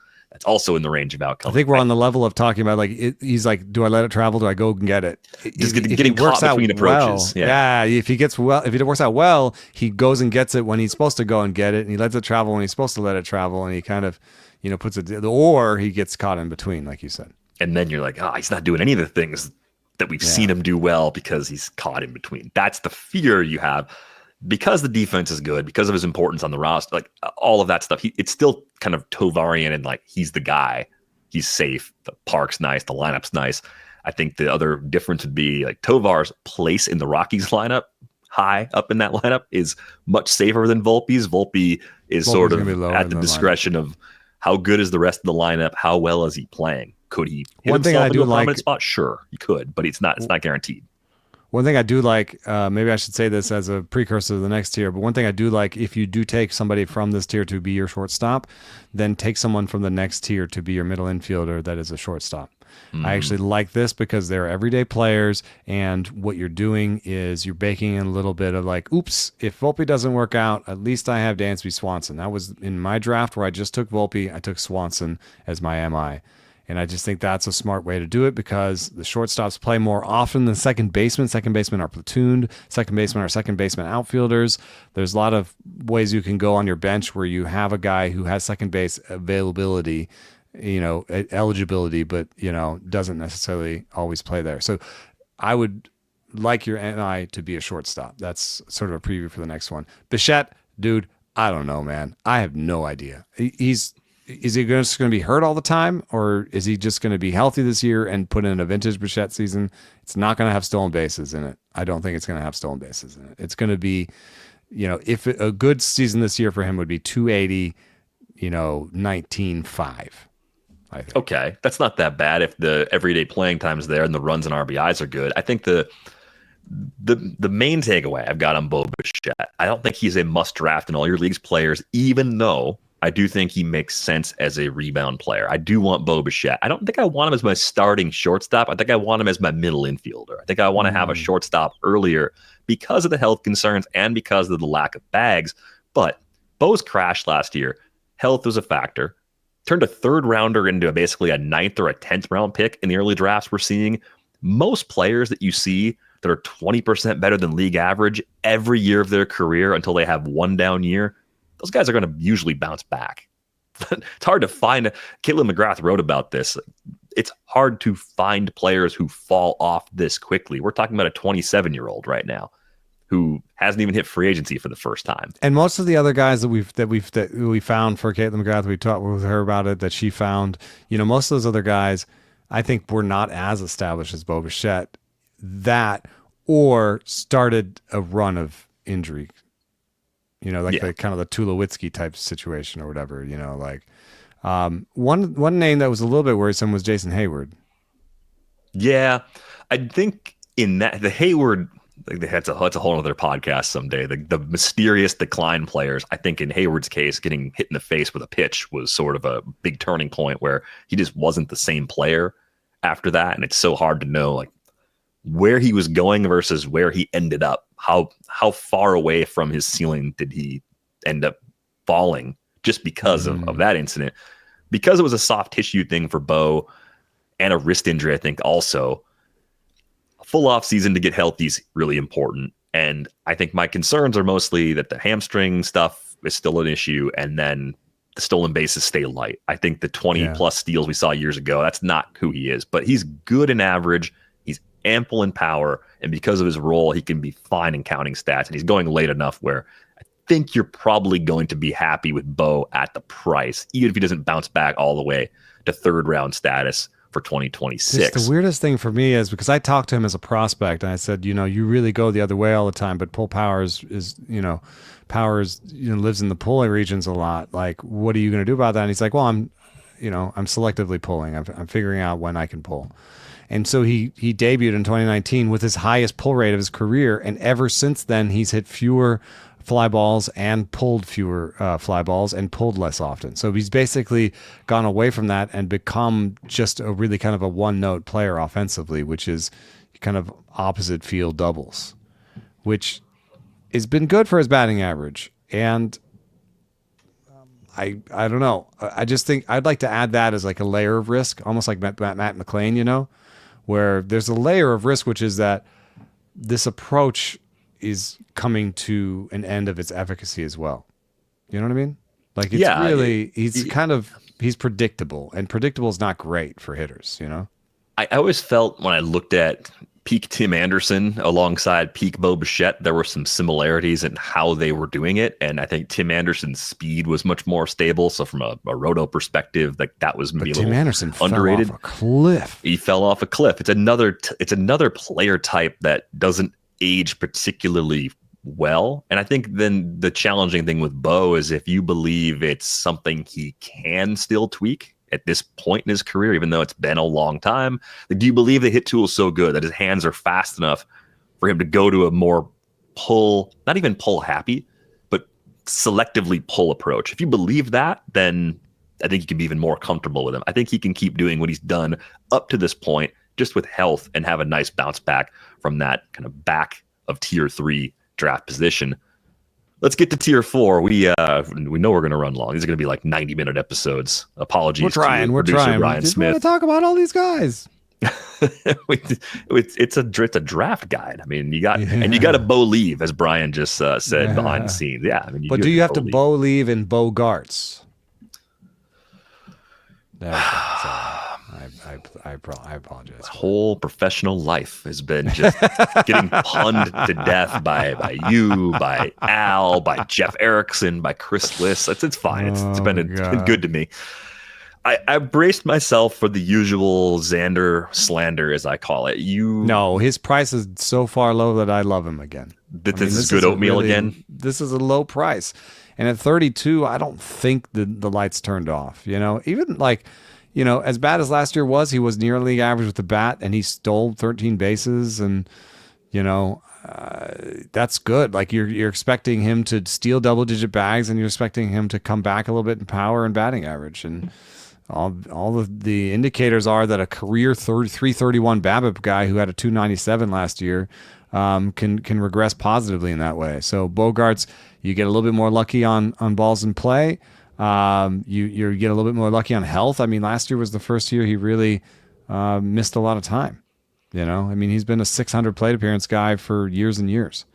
also in the range of outcomes. I think we're on the level of talking about he's like, do I let it travel? Do I go and get it? Just getting caught between approaches. Well, if it works out well, he goes and gets it when he's supposed to go and get it, and he lets it travel when he's supposed to let it travel, and he kind of, puts it, or he gets caught in between, like you said. And then you're like, he's not doing any of the things that we've seen him do well because he's caught in between. That's the fear you have. Because the defense is good, because of his importance on the roster, like all of that stuff, it's still kind of Tovarian and like he's the guy. He's safe. The park's nice. The lineup's nice. I think the other difference would be like Tovar's place in the Rockies lineup, high up in that lineup, is much safer than Volpe's. Volpe is sort of at the discretion of how good is the rest of the lineup, how well is he playing. Could he hit himself into a prominent spot? Sure, he could, but it's not guaranteed. One thing I do like, maybe I should say this as a precursor to the next tier, but one thing I do like, if you do take somebody from this tier to be your shortstop, then take someone from the next tier to be your middle infielder that is a shortstop. I actually like this because they're everyday players, and what you're doing is you're baking in a little bit of like, oops, if Volpe doesn't work out, at least I have Dansby Swanson. That was in my draft where I just took Volpe, I took Swanson as my MI. And I just think that's a smart way to do it because the shortstops play more often than second baseman. Second basemen are platooned. Second basemen are second baseman outfielders. There's a lot of ways you can go on your bench where you have a guy who has second base availability, eligibility, but, doesn't necessarily always play there. So I would like your NI to be a shortstop. That's sort of a preview for the next one. Bichette, dude, I don't know, man. I have no idea. Is he just going to be hurt all the time, or is he just going to be healthy this year and put in a vintage Bichette season? It's not going to have stolen bases in it. I don't think it's going to have stolen bases in it. It's going to be, if a good season this year for him would be 280, 19.5. I think. Okay, that's not that bad if the everyday playing time is there and the runs and RBIs are good. I think the main takeaway I've got on Bo Bichette, I don't think he's a must draft in all your league's players, even though I do think he makes sense as a rebound player. I do want Bo Bichette. I don't think I want him as my starting shortstop. I think I want him as my middle infielder. I think I want to have a shortstop earlier because of the health concerns and because of the lack of bags. But Bo's crashed last year. Health was a factor. Turned a 3rd rounder into basically a 9th or a 10th round pick in the early drafts we're seeing. Most players that you see that are 20% better than league average every year of their career until they have one down year, those guys are going to usually bounce back. It's hard to find. Caitlin McGrath wrote about this. It's hard to find players who fall off this quickly. We're talking about a 27-year-old right now who hasn't even hit free agency for the first time. And most of the other guys that we found for Caitlin McGrath, we talked with her about it, that she found, most of those other guys, I think were not as established as Bo Bichette, that or started a run of injury. The kind of the Tulowitzki type situation or whatever, one name that was a little bit worrisome was Jason Hayward. Yeah, I think in that, the Hayward, that's a whole other podcast someday. The mysterious decline players, I think in Hayward's case, getting hit in the face with a pitch was sort of a big turning point where he just wasn't the same player after that. And it's so hard to know where he was going versus where he ended up. How far away from his ceiling did he end up falling just because of that incident? Because it was a soft tissue thing for Bo and a wrist injury, I think also a full off season to get healthy is really important. And I think my concerns are mostly that the hamstring stuff is still an issue, and then the stolen bases stay light. I think the 20 plus steals we saw years ago, that's not who he is, but he's good in average. He's ample in power, and because of his role, he can be fine in counting stats, and he's going late enough where I think you're probably going to be happy with Bo at the price, even if he doesn't bounce back all the way to 3rd round status for 2026. It's the weirdest thing for me is because I talked to him as a prospect, and I said, you really go the other way all the time, but pull Powers is lives in the pulling regions a lot. What are you going to do about that? And he's like, well, I'm selectively pulling. I'm figuring out when I can pull. And so he debuted in 2019 with his highest pull rate of his career, and ever since then he's hit fewer fly balls and pulled fewer fly balls and pulled less often. So he's basically gone away from that and become just a really kind of a one-note player offensively, which is kind of opposite field doubles, which has been good for his batting average. And I don't know. I just think I'd like to add that as like a layer of risk, almost like Matt McLain, you know, where there's a layer of risk, which is that this approach is coming to an end of its efficacy as well. You know what I mean? Like, it's really, he's predictable, and predictable is not great for hitters, you know? I always felt when I looked at peak Tim Anderson alongside peak Bo Bichette, there were some similarities in how they were doing it. And I think Tim Anderson's speed was much more stable. So from a roto perspective, like that was maybe a little Anderson underrated. Fell off a cliff. He fell off a cliff. It's another player type that doesn't age particularly well. And I think then the challenging thing with Bo is if you believe it's something he can still tweak at this point in his career, even though it's been a long time, like, do you believe the hit tool is so good that his hands are fast enough for him to go to a more pull, not even pull happy, but selectively pull approach? If you believe that, then I think you can be even more comfortable with him. I think he can keep doing what he's done up to this point, just with health, and have a nice bounce back from that kind of back of tier 3 draft position. Let's get to tier 4. We know we're going to run long. These are going to be like 90-minute episodes. Apologies. We're trying. Ryan Smith. We want to talk about all these guys. it's a draft guide. I mean, you got to Bo leave, as Brian just said behind the scenes. Yeah, I mean, but do you have to Bo leave and Bogaerts? I apologize. My whole professional life has been just getting punned to death by you, by Al, by Jeff Erickson, by Chris Liss. It's fine. It's been good to me. I braced myself for the usual Xander slander, as I call it. No, his price is so far low that I love him again. This is good oatmeal again. This is a low price, and at 32, I don't think the lights turned off. You know, even like, you know, as bad as last year was, he was near league average with the bat, and he stole 13 bases, and you know, that's good. Like you're expecting him to steal double-digit bags, and you're expecting him to come back a little bit in power and batting average, and all of the indicators are that a career 331 BABIP guy who had a 297 last year can regress positively in that way. So Bogaerts, you get a little bit more lucky on balls in play. You get a little bit more lucky on health. I mean, last year was the first year he really missed a lot of time. You know, I mean, he's been a 600 plate appearance guy for years and years.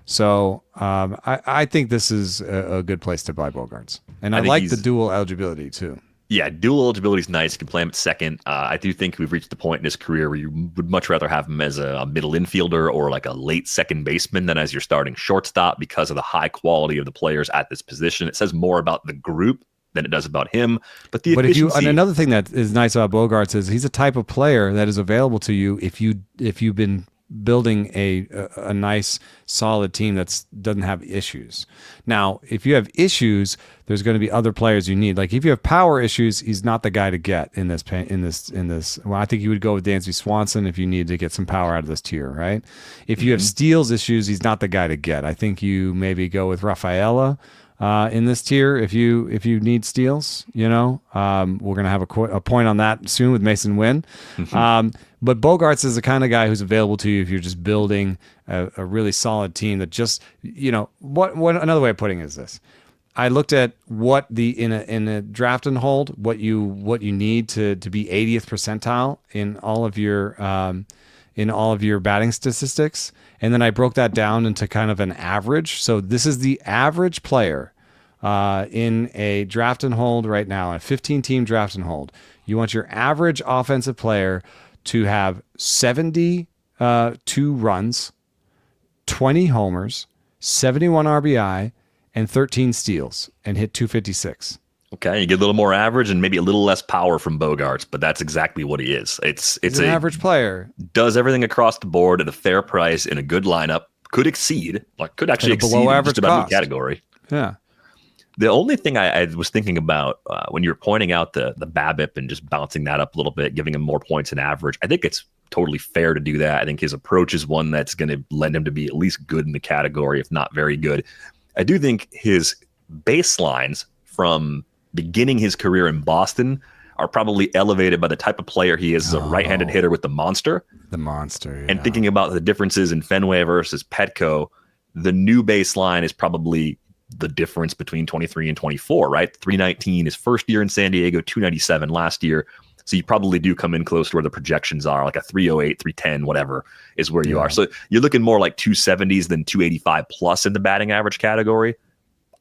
So I think this is a good place to buy Bogaerts. And I like the dual eligibility too. Yeah, dual eligibility is nice. You can play him at second. I do think we've reached the point in his career where you would much rather have him as a middle infielder or like a late second baseman than as your starting shortstop because of the high quality of the players at this position. It says more about the group than it does about him. But another thing that is nice about Bogaerts is he's a type of player that is available to you if you've been building a nice solid team that doesn't have issues. Now, if you have issues, there's going to be other players you need. Like if you have power issues, he's not the guy to get in this. Well, I think you would go with Dansby Swanson if you need to get some power out of this tier, right? If you have steals issues, he's not the guy to get. I think you maybe go with Rafaela in this tier if you need steals. You know, we're going to have a point on that soon with Masyn Winn. But Bogaerts is the kind of guy who's available to you if you're just building a really solid team that just, you know, what another way of putting it is this. I looked at what in a draft and hold, what you need to be 80th percentile in all of your batting statistics. And then I broke that down into kind of an average. So this is the average player in a draft and hold right now, a 15-team draft and hold. You want your average offensive player to have 72 runs, 20 homers, 71 RBI, and 13 steals, and hit 256. Okay, you get a little more average and maybe a little less power from Bogaerts, but that's exactly what he is. It's an average player. Does everything across the board at a fair price in a good lineup. Could actually exceed below average just about cost. any category. Yeah. The only thing I was thinking about when you were pointing out the BABIP and just bouncing that up a little bit, giving him more points in average, I think it's totally fair to do that. I think his approach is one that's going to lend him to be at least good in the category, if not very good. I do think his baselines from beginning his career in Boston are probably elevated by the type of player he is as a right-handed hitter with the monster. The monster, yeah. And thinking about the differences in Fenway versus Petco, the new baseline is probably the difference between 23 and 24, right? 319 his first year in San Diego, 297 last year. So you probably do come in close to where the projections are, like a 308, 310, whatever is where you are. So you're looking more like 270s than 285 plus in the batting average category.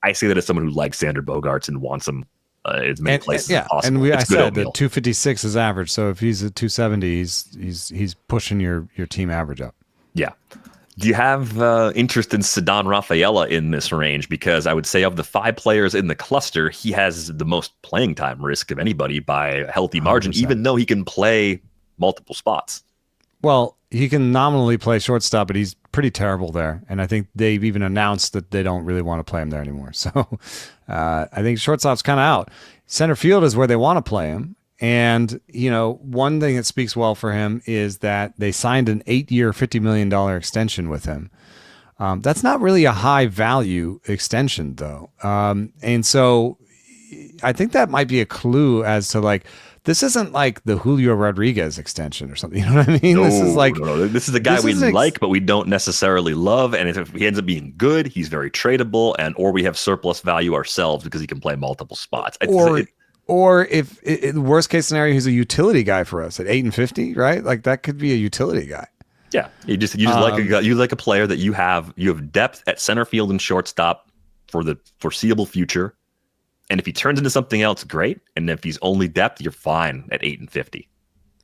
I say that as someone who likes Xander Bogaerts and wants him as many places as possible. And I said that 256 is average. So if he's at 270, he's pushing your team average up. Yeah. Do you have interest in Ceddanne Rafaela in this range? Because I would say of the 5 players in the cluster, he has the most playing time risk of anybody by a healthy margin, 100%. Even though he can play multiple spots. Well, he can nominally play shortstop, but he's pretty terrible there. And I think they've even announced that they don't really want to play him there anymore. So I think shortstop's kind of out. Center field is where they want to play him. And, one thing that speaks well for him is that they signed an 8-year, $50 million extension with him. That's not really a high value extension, though. And so I think that might be a clue as to this isn't like the Julio Rodriguez extension or something. You know what I mean? This is a guy we like, but we don't necessarily love. And if he ends up being good, he's very tradable, or we have surplus value ourselves because he can play multiple spots. Or if in the worst case scenario, he's a utility guy for us at 8 and 50, right? Like that could be a utility guy. Yeah, you just like a player that you have depth at center field and shortstop for the foreseeable future. And if he turns into something else, great. And if he's only depth, you're fine at 8 and 50.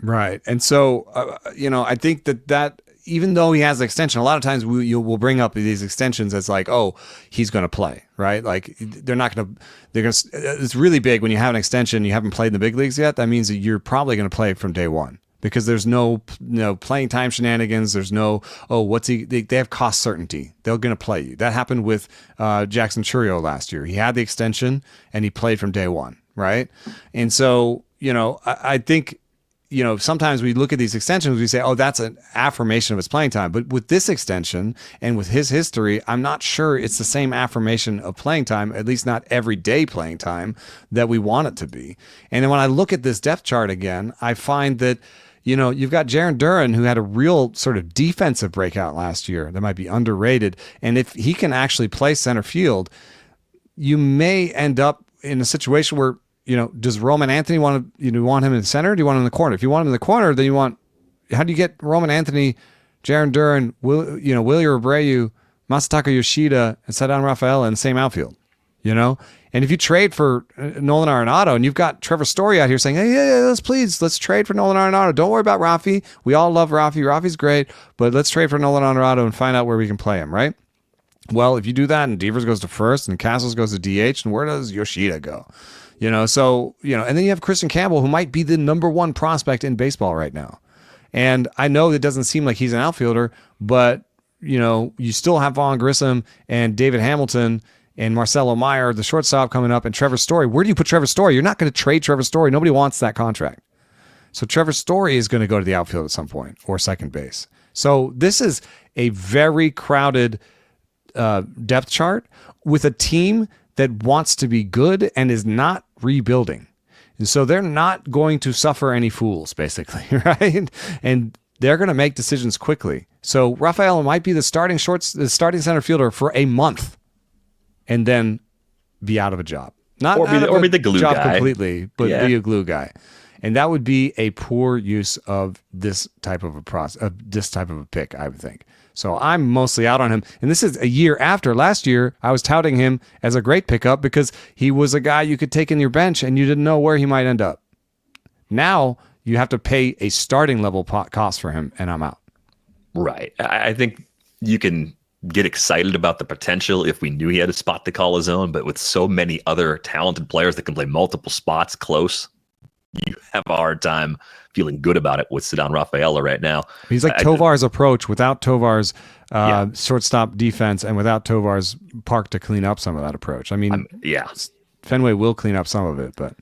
Right. And so, I think that even though he has an extension, a lot of times we'll bring up these extensions as like, oh, he's going to play, right? Like it's really big when you have an extension, you haven't played in the big leagues yet. That means that you're probably going to play from day one because there's no playing time shenanigans. There's no, they have cost certainty. They're going to play you. That happened with Jackson Chourio last year. He had the extension and he played from day one, right? And so, I think, sometimes we look at these extensions, we say, oh, that's an affirmation of his playing time. But with this extension and with his history, I'm not sure it's the same affirmation of playing time, at least not everyday playing time that we want it to be. And then when I look at this depth chart again, I find that, you've got Jarren Duran, who had a real sort of defensive breakout last year that might be underrated. And if he can actually play center field, you may end up in a situation where, does Roman Anthony want him in center? Or do you want him in the corner? If you want him in the corner, then how do you get Roman Anthony, Jarren Duran, Willy Abreu, Masataka Yoshida, and Ceddanne Rafaela in the same outfield? And if you trade for Nolan Arenado and you've got Trevor Story out here saying, hey, yeah, let's trade for Nolan Arenado. Don't worry about Rafi. We all love Rafi. Rafi's great, but let's trade for Nolan Arenado and find out where we can play him, right? Well, if you do that and Devers goes to first and Castles goes to DH, and where does Yoshida go? And then you have Christian Campbell, who might be the number 1 prospect in baseball right now. And I know it doesn't seem like he's an outfielder, but, you still have Vaughn Grissom and David Hamilton and Marcelo Meyer, the shortstop coming up, and Trevor Story. Where do you put Trevor Story? You're not going to trade Trevor Story. Nobody wants that contract. So Trevor Story is going to go to the outfield at some point or second base. So this is a very crowded depth chart with a team that wants to be good and is not rebuilding. And so they're not going to suffer any fools, basically, right? And they're going to make decisions quickly. So Rafaela might be the starting center fielder for a month and then be out of a job. Not be the glue job guy completely, but be a glue guy. And that would be a poor use of this type of a pick, I would think. So I'm mostly out on him. And this is a year after last year. I was touting him as a great pickup because he was a guy you could take in your bench and you didn't know where he might end up. Now you have to pay a starting level cost for him, and I'm out. Right. I think you can get excited about the potential if we knew he had a spot to call his own, but with so many other talented players that can play multiple spots close, you have a hard time feeling good about it with Ceddanne Rafaela right now. He's like Tovar's approach without Tovar's shortstop defense and without Tovar's park to clean up some of that approach. I mean, yeah, Fenway will clean up some of it, but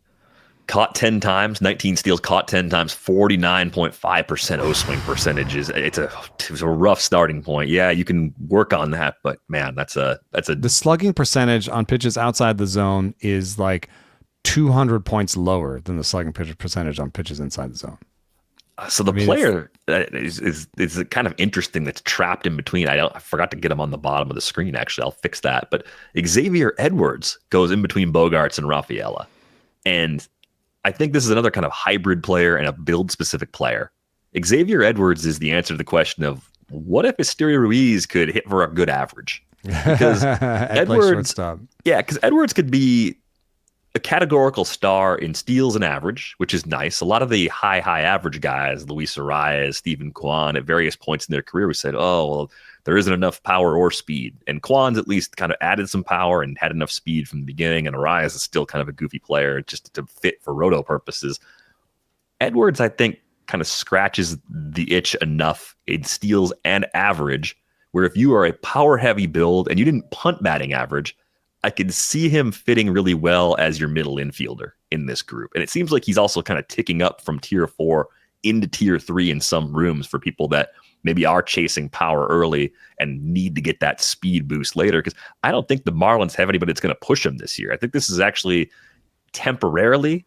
caught 10 times, 19 steals, caught 10 times, 49.5% O swing percentages. It was a rough starting point. Yeah, you can work on that, but man, that's a the slugging percentage on pitches outside the zone is like 200 points lower than the slugging pitch percentage on pitches inside the zone. So the player is kind of interesting that's trapped in between. I forgot to get him on the bottom of the screen, actually. I'll fix that. But Xavier Edwards goes in between Bogaerts and Rafaela. And I think this is another kind of hybrid player and a build-specific player. Xavier Edwards is the answer to the question of what if Esteury Ruiz could hit for a good average? Because Edwards could be a categorical star in steals and average, which is nice. A lot of the high average guys, Luis Arias, Stephen Kwan, at various points in their career, we said, oh, well, there isn't enough power or speed. And Kwan's at least kind of added some power and had enough speed from the beginning. And Arias is still kind of a goofy player just to fit for roto purposes. Edwards, I think, kind of scratches the itch enough in steals and average, where if you are a power heavy build and you didn't punt batting average, I could see him fitting really well as your middle infielder in this group. And it seems like he's also kind of ticking up from tier 4 into tier 3 in some rooms for people that maybe are chasing power early and need to get that speed boost later. Because I don't think the Marlins have anybody that's going to push them this year. I think this is actually temporarily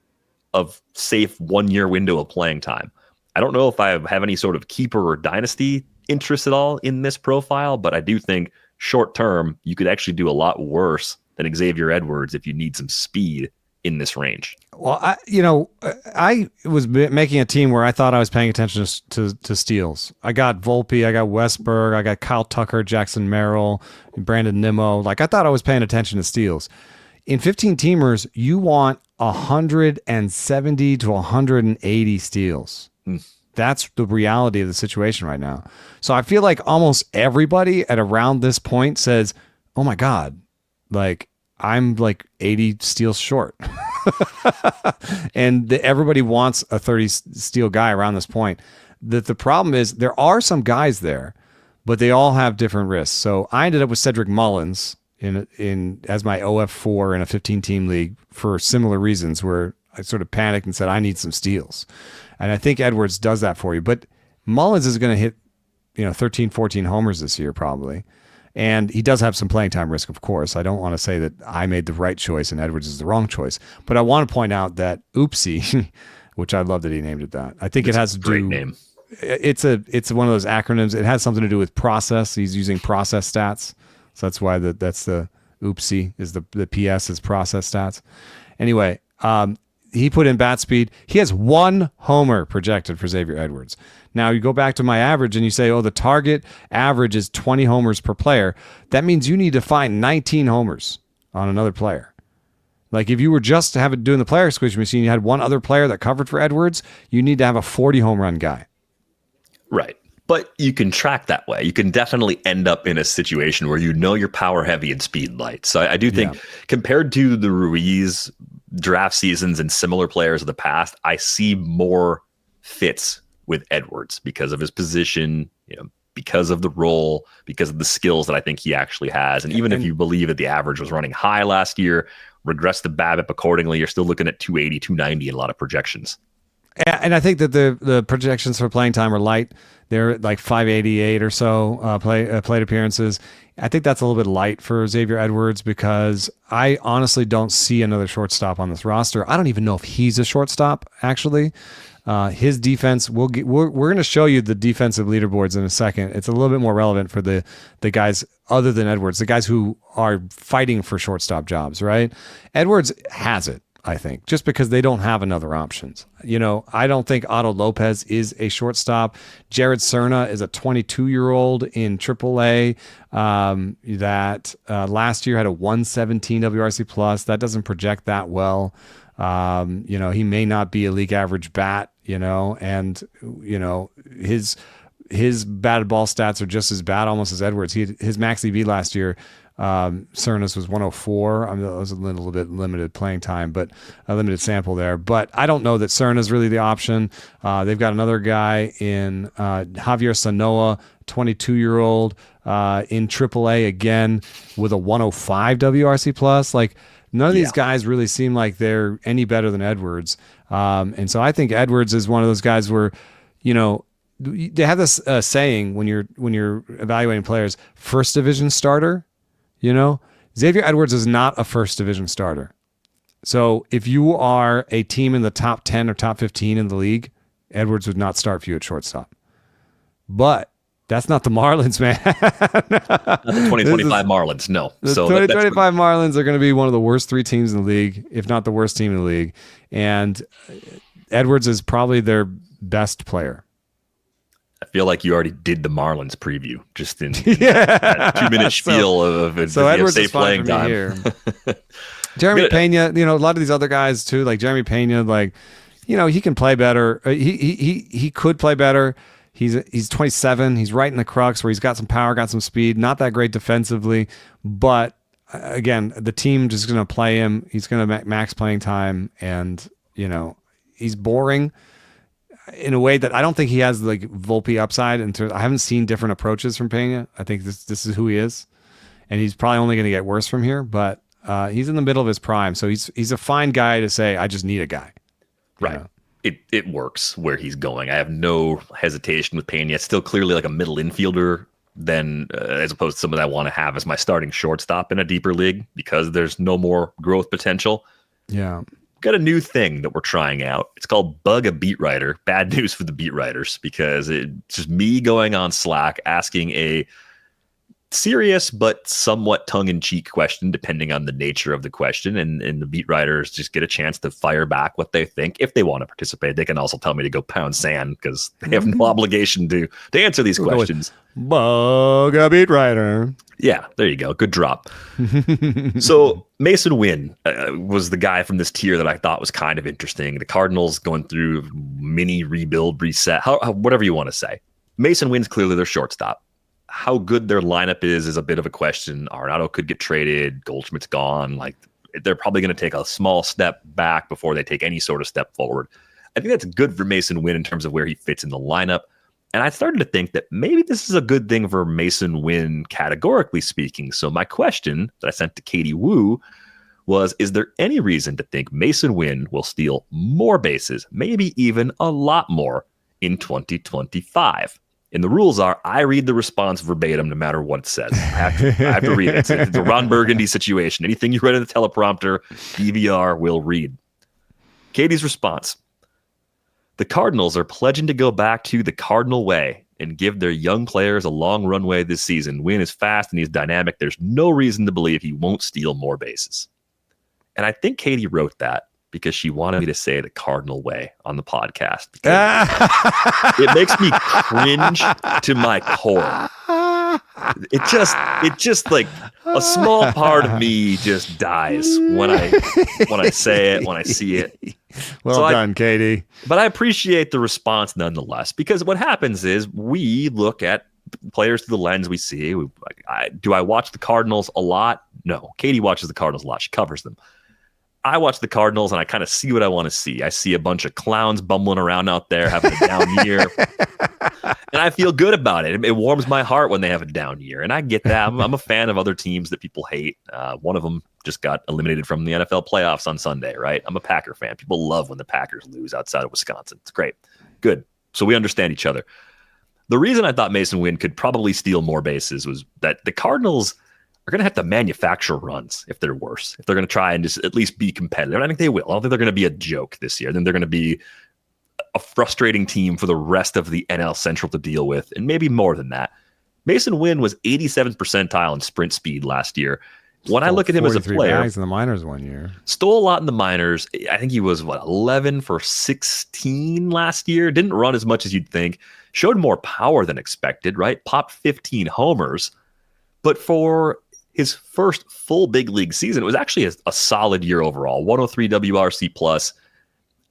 of safe 1 year window of playing time. I don't know if I have any sort of keeper or dynasty interest at all in this profile, but I do think short term, you could actually do a lot worse than Xavier Edwards if you need some speed in this range. Well, I was making a team where I thought I was paying attention to steals. I got Volpe, I got Westberg, I got Kyle Tucker, Jackson Merrill, Brandon Nimmo. Like, I thought I was paying attention to steals. In 15 teamers, you want 170 to 180 steals. That's the reality of the situation right now. So I feel like almost everybody at around this point says, oh my God, like I'm like 80 steals short. And everybody wants a 30 steal guy around this point. The problem is there are some guys there, but they all have different risks. So I ended up with Cedric Mullins in as my OF4 in a 15-team league for similar reasons, where I sort of panicked and said, I need some steals. And I think Edwards does that for you. But Mullins is going to hit 13, 14 homers this year probably. And he does have some playing time risk, of course. I don't want to say that I made the right choice and Edwards is the wrong choice. But I want to point out that Oopsie, which I love that he named it that. I think it has to do. Great name. It's one of those acronyms. It has something to do with process. He's using process stats, so that's why that's the Oopsie is the PS is process stats. Anyway, he put in bat speed. He has 1 homer projected for Xavier Edwards. Now you go back to my average and you say, oh, the target average is 20 homers per player. That means you need to find 19 homers on another player. Like if you were just doing the player squeeze machine, you had one other player that covered for Edwards, you need to have a 40 home run guy. Right. But you can track that way. You can definitely end up in a situation where you're power heavy and speed light. So I do think compared to the Ruiz draft seasons and similar players of the past, I see more fits with Edwards because of his position, because of the role, because of the skills that I think he actually has. And even if you believe that the average was running high last year, regress the BABIP accordingly, you're still looking at 280, 290 in a lot of projections. And I think that the projections for playing time are light. They're like 588 or so plate appearances. I think that's a little bit light for Xavier Edwards because I honestly don't see another shortstop on this roster. I don't even know if he's a shortstop, actually. His defense, we're going to show you the defensive leaderboards in a second. It's a little bit more relevant for the guys other than Edwards, the guys who are fighting for shortstop jobs, right? Edwards has it, I think, just because they don't have another options. I don't think Otto Lopez is a shortstop. Jared Cerna is a 22-year-old in AAA that last year had a 117 WRC plus. That doesn't project that well. He may not be a league average bat, and his batted ball stats are just as bad almost as Edwards. His max EV last year, Cerna's was 104. I mean, that was a little bit limited playing time, but a limited sample there. But I don't know that Cerna's really the option. They've got another guy in Javier Sanoa, 22-year-old in AAA again with a 105 WRC plus. Like, None of these guys really seem like they're any better than Edwards. And so I think Edwards is one of those guys where, they have this saying when you're evaluating players, first division starter, Xavier Edwards is not a first division starter. So if you are a team in the top 10 or top 15 in the league, Edwards would not start for you at shortstop. But that's not the Marlins, man. Not the 2025 Marlins, no. The 2025 Marlins are going to be one of the worst 3 teams in the league, if not the worst team in the league. And Edwards is probably their best player. I feel like you already did the Marlins preview just in that 2-minute spiel of Edwards safe is fine playing for me time. here. Jeremy Peña, a lot of these other guys too, like Jeremy Peña, he can play better. He could play better. He's 27. He's right in the crux where he's got some power, got some speed. Not that great defensively, but again, the team just going to play him. He's going to max playing time, and he's boring in a way that I don't think he has like Volpe upside. I haven't seen different approaches from Peña. I think this is who he is, and he's probably only going to get worse from here. But he's in the middle of his prime, so he's a fine guy to say I just need a guy. Right. It works where he's going. I have no hesitation with Peña. It's still clearly like a middle infielder than as opposed to someone I want to have as my starting shortstop in a deeper league because there's no more growth potential. Yeah. Got a new thing that we're trying out. It's called Bug a Beat Writer. Bad news for the beat writers because it's just me going on Slack asking a serious but somewhat tongue-in-cheek question depending on the nature of the question, and the beat writers just get a chance to fire back what they think. If they want to participate, they can also tell me to go pound sand because they have no obligation to answer these questions. Bug a beat writer. Yeah, there you go. Good drop. So Masyn Winn was the guy from this tier that I thought was kind of interesting. The Cardinals going through mini rebuild, reset, whatever you want to say. Masyn Winn's clearly their shortstop. How good their lineup is a bit of a question. Arenado could get traded. Goldschmidt's gone. Like they're probably going to take a small step back before they take any sort of step forward. I think that's good for Masyn Winn in terms of where he fits in the lineup. And I started to think that maybe this is a good thing for Masyn Winn categorically speaking. So my question that I sent to Katie Wu was, is there any reason to think Masyn Winn will steal more bases, maybe even a lot more in 2025? And the rules are, I read the response verbatim no matter what it says. I have to read it. It's a Ron Burgundy situation. Anything you read in the teleprompter, DVR will read. Katie's response. The Cardinals are pledging to go back to the Cardinal way and give their young players a long runway this season. Winn is fast and he's dynamic. There's no reason to believe he won't steal more bases. And I think Katie wrote that because she wanted me to say the Cardinal way on the podcast. It makes me cringe to my core. It just like a small part of me just dies when I say it, when I see it. Well done, Katie. But I appreciate the response nonetheless, because what happens is we look at players through the lens we see. Do I watch the Cardinals a lot? No. Katie watches the Cardinals a lot. She covers them. I watch the Cardinals and I kind of see what I want to see. I see a bunch of clowns bumbling around out there having a down year. And I feel good about it. It warms my heart when they have a down year. And I get that. I'm a fan of other teams that people hate. One of them just got eliminated from the NFL playoffs on Sunday, right? I'm a Packer fan. People love when the Packers lose outside of Wisconsin. It's great. Good. So we understand each other. The reason I thought Masyn Winn could probably steal more bases was that the Cardinals are going to have to manufacture runs if they're worse, if they're going to try and just at least be competitive. And I think they will. I don't think they're going to be a joke this year. Then they're going to be a frustrating team for the rest of the NL Central to deal with, and maybe more than that. Masyn Winn was 87th percentile in sprint speed last year. When I look at him as a player, bags in the minors one year, stole a lot in the minors. I think he was 11 for 16 last year. Didn't run as much as you'd think. Showed more power than expected, right? Popped 15 homers. But for his first full big league season, it was actually a solid year overall. 103 WRC plus.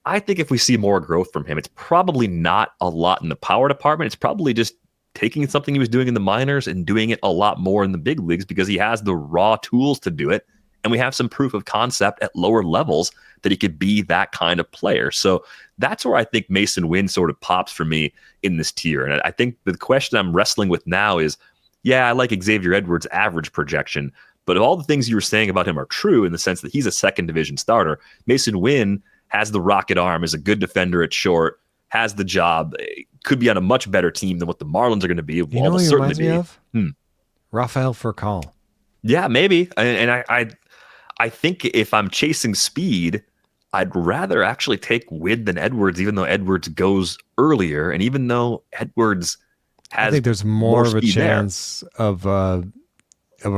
I think if we see more growth from him, it's probably not a lot in the power department. It's probably just taking something he was doing in the minors and doing it a lot more in the big leagues because he has the raw tools to do it. And we have some proof of concept at lower levels that he could be that kind of player. So that's where I think Masyn Winn sort of pops for me in this tier. And I think the question I'm wrestling with now is, yeah, I like Xavier Edwards' average projection, But if all the things you were saying about him are true in the sense that he's a second division starter, Masyn Winn has the rocket arm, is a good defender at short, has the job, could be on a much better team than what the Marlins are going to be. You know what he reminds me of? Hmm. Rafael Furcal. Yeah, maybe. And I think if I'm chasing speed, I'd rather actually take Witt than Edwards, even though Edwards goes earlier, and even though Edwards has, I think there's more of a speed chance of a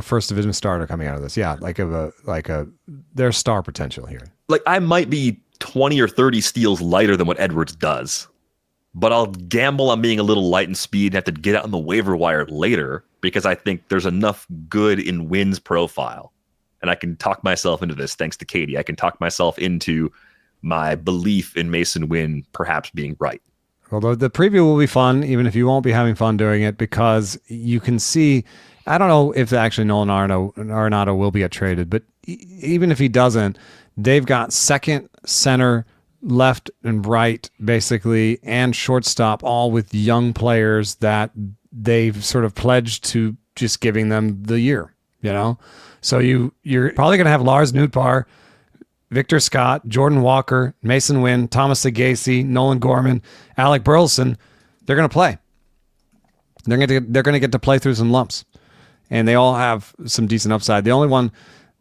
first division starter coming out of this. Yeah, there's star potential here. Like I might be 20 or 30 steals lighter than what Edwards does, but I'll gamble on being a little light in speed and have to get out on the waiver wire later because I think there's enough good in Winn's profile. And I can talk myself into this thanks to Katie. I can talk myself into my belief in Masyn Winn perhaps being right. Although the preview will be fun, even if you won't be having fun doing it, because you can see, I don't know if actually Nolan Arenado will get traded, but even if he doesn't, they've got second, center, left, and right, basically, and shortstop, all with young players that they've sort of pledged to just giving them the year, So you're probably going to have Lars Nootbaar, Victor Scott, Jordan Walker, Masyn Winn, Thomas Sagasi, Nolan Gorman, Alec Burleson. They're going to play. They're going to get to play through some lumps, and they all have some decent upside. The only one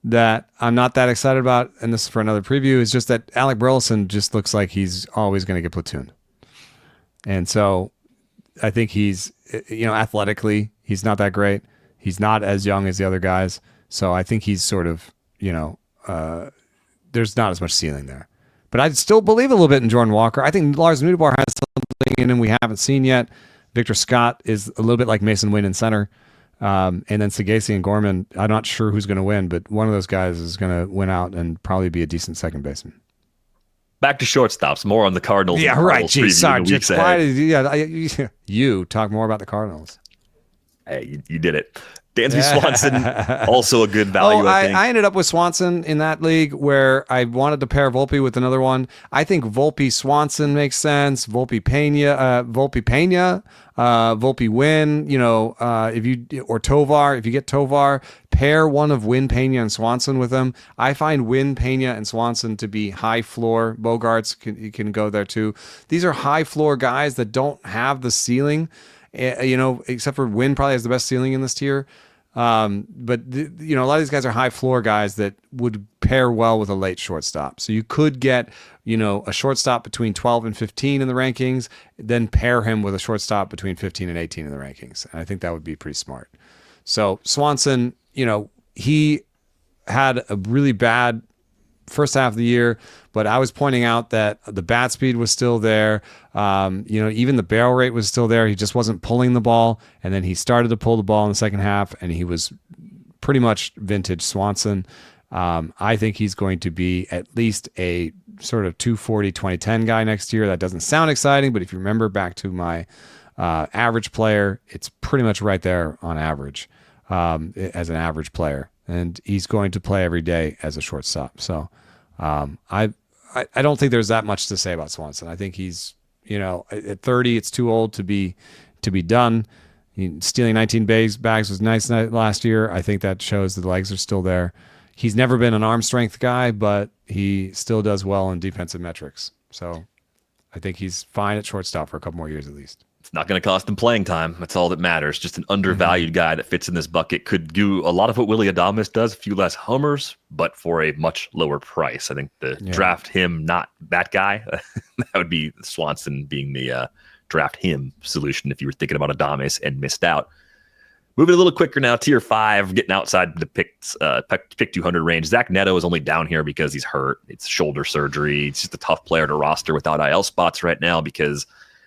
that I'm not that excited about, and this is for another preview, is just that Alec Burleson just looks like he's always going to get platooned. And so I think he's, athletically, he's not that great. He's not as young as the other guys. So I think he's sort of, there's not as much ceiling there. But I still believe a little bit in Jordan Walker. I think Lars Nootbaar has something in him we haven't seen yet. Victor Scott is a little bit like Masyn Winn in center. And then Sagasi and Gorman, I'm not sure who's going to win, but one of those guys is going to win out and probably be a decent second baseman. Back to shortstops, more on the Cardinals. Yeah, right. Geez, sorry. You talk more about the Cardinals. Hey, you did it. Dansby Swanson, also a good value. I ended up with Swanson in that league where I wanted to pair Volpe with another one. I think Volpe Swanson makes sense. Volpe Peña, Volpe Winn. Or Tovar. If you get Tovar, pair one of Winn, Peña, and Swanson with them. I find Winn, Peña, and Swanson to be high floor. Bogaerts can go there too. These are high floor guys that don't have the ceiling. Except for Winn probably has the best ceiling in this tier. But a lot of these guys are high floor guys that would pair well with a late shortstop. So you could get, a shortstop between 12 and 15 in the rankings, then pair him with a shortstop between 15 and 18 in the rankings. And I think that would be pretty smart. So Swanson, he had a really bad first half of the year, but I was pointing out that the bat speed was still there. Even the barrel rate was still there. He just wasn't pulling the ball. And then he started to pull the ball in the second half, and he was pretty much vintage Swanson. I think he's going to be at least a sort of 240, 2010 guy next year. That doesn't sound exciting, but if you remember back to my average player, it's pretty much right there on average as an average player. And he's going to play every day as a shortstop. So I don't think there's that much to say about Swanson. I think he's, at 30, it's too old to be done. Stealing 19 bags was nice last year. I think that shows that the legs are still there. He's never been an arm strength guy, but he still does well in defensive metrics. So I think he's fine at shortstop for a couple more years at least. It's not going to cost him playing time. That's all that matters. Just an undervalued guy that fits in this bucket. Could do a lot of what Willy Adames does, a few less homers, but for a much lower price. I think draft him, not that guy. That would be Swanson being the draft him solution if you were thinking about Adames and missed out. Moving a little quicker now, tier 5, getting outside the pick 200 range. Zach Neto is only down here because he's hurt. It's shoulder surgery. It's just a tough player to roster without IL spots right now because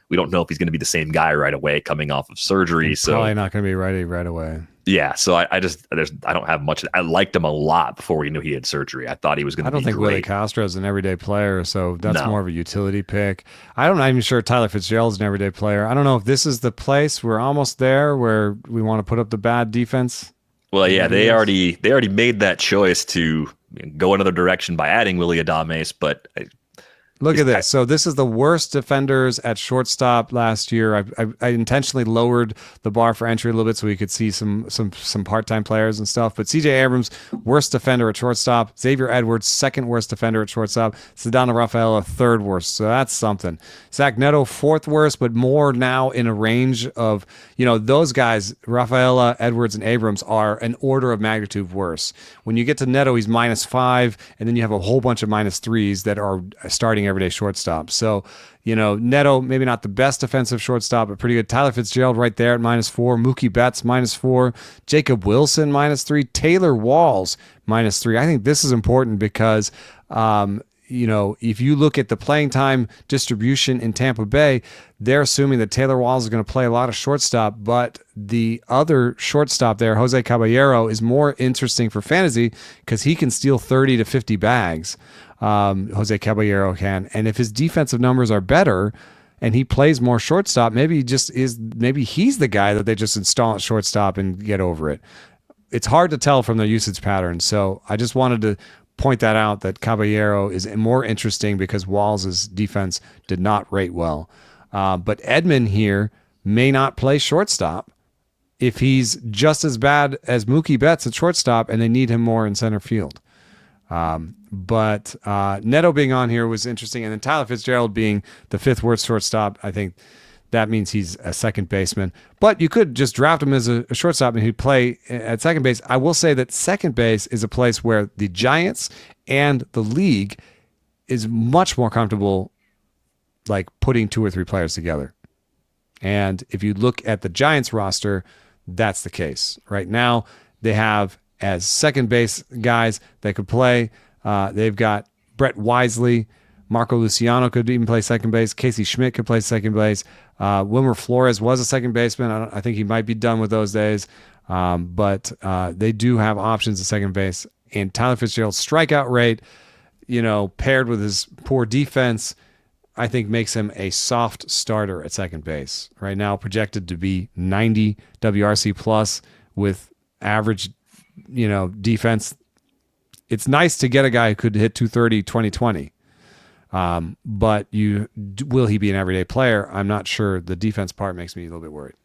we don't know if he's going to be the same guy right away coming off of surgery. He's probably not going to be ready right away. Yeah, so I don't have much. I liked him a lot before we knew he had surgery. I thought he was going to be great. I don't think Willy Castro is an everyday player, so that's more of a utility pick. I'm not even sure Tyler Fitzgerald is an everyday player. I don't know if this is the place. We're almost there where we want to put up the bad defense. Well, yeah, they already made that choice to go another direction by adding Willy Adames, but Look at this. So this is the worst defenders at shortstop last year. I intentionally lowered the bar for entry a little bit so we could see some part-time players and stuff. But CJ Abrams, worst defender at shortstop. Xavier Edwards, second worst defender at shortstop. Ceddanne and Rafaela, third worst. So that's something. Zach Neto, fourth worst, but more now in a range of, those guys, Rafaela, Edwards, and Abrams are an order of magnitude worse. When you get to Neto, he's -5, and then you have a whole bunch of -3s that are starting everyday shortstop. So, Neto, maybe not the best defensive shortstop, but pretty good. Tyler Fitzgerald right there at -4. Mookie Betts -4. Jacob Wilson -3. Taylor Walls -3. I think this is important because, if you look at the playing time distribution in Tampa Bay, they're assuming that Taylor Walls is going to play a lot of shortstop, but the other shortstop there, Jose Caballero, is more interesting for fantasy because he can steal 30 to 50 bags. Jose Caballero can. And if his defensive numbers are better and he plays more shortstop, maybe he's the guy that they just install at shortstop and get over it. It's hard to tell from their usage patterns. So I just wanted to point that out, that Caballero is more interesting because Walls' defense did not rate well. But Edman here may not play shortstop if he's just as bad as Mookie Betts at shortstop and they need him more in center field. But Neto being on here was interesting. And then Tyler Fitzgerald being the fifth worst shortstop, I think that means he's a second baseman. But you could just draft him as a shortstop and he'd play at second base. I will say that second base is a place where the Giants and the league is much more comfortable like putting 2 or 3 players together. And if you look at the Giants roster, that's the case. Right now, they have as second base guys that could play. They've got Brett Wisely, Marco Luciano could even play second base. Casey Schmidt could play second base. Wilmer Flores was a second baseman. I think he might be done with those days. But they do have options at second base. And Tyler Fitzgerald's strikeout rate, paired with his poor defense, I think makes him a soft starter at second base. Right now, projected to be 90 WRC plus with average, defense. It's nice to get a guy who could hit 230 2020. But will he be an everyday player? I'm not sure. The defense part makes me a little bit worried.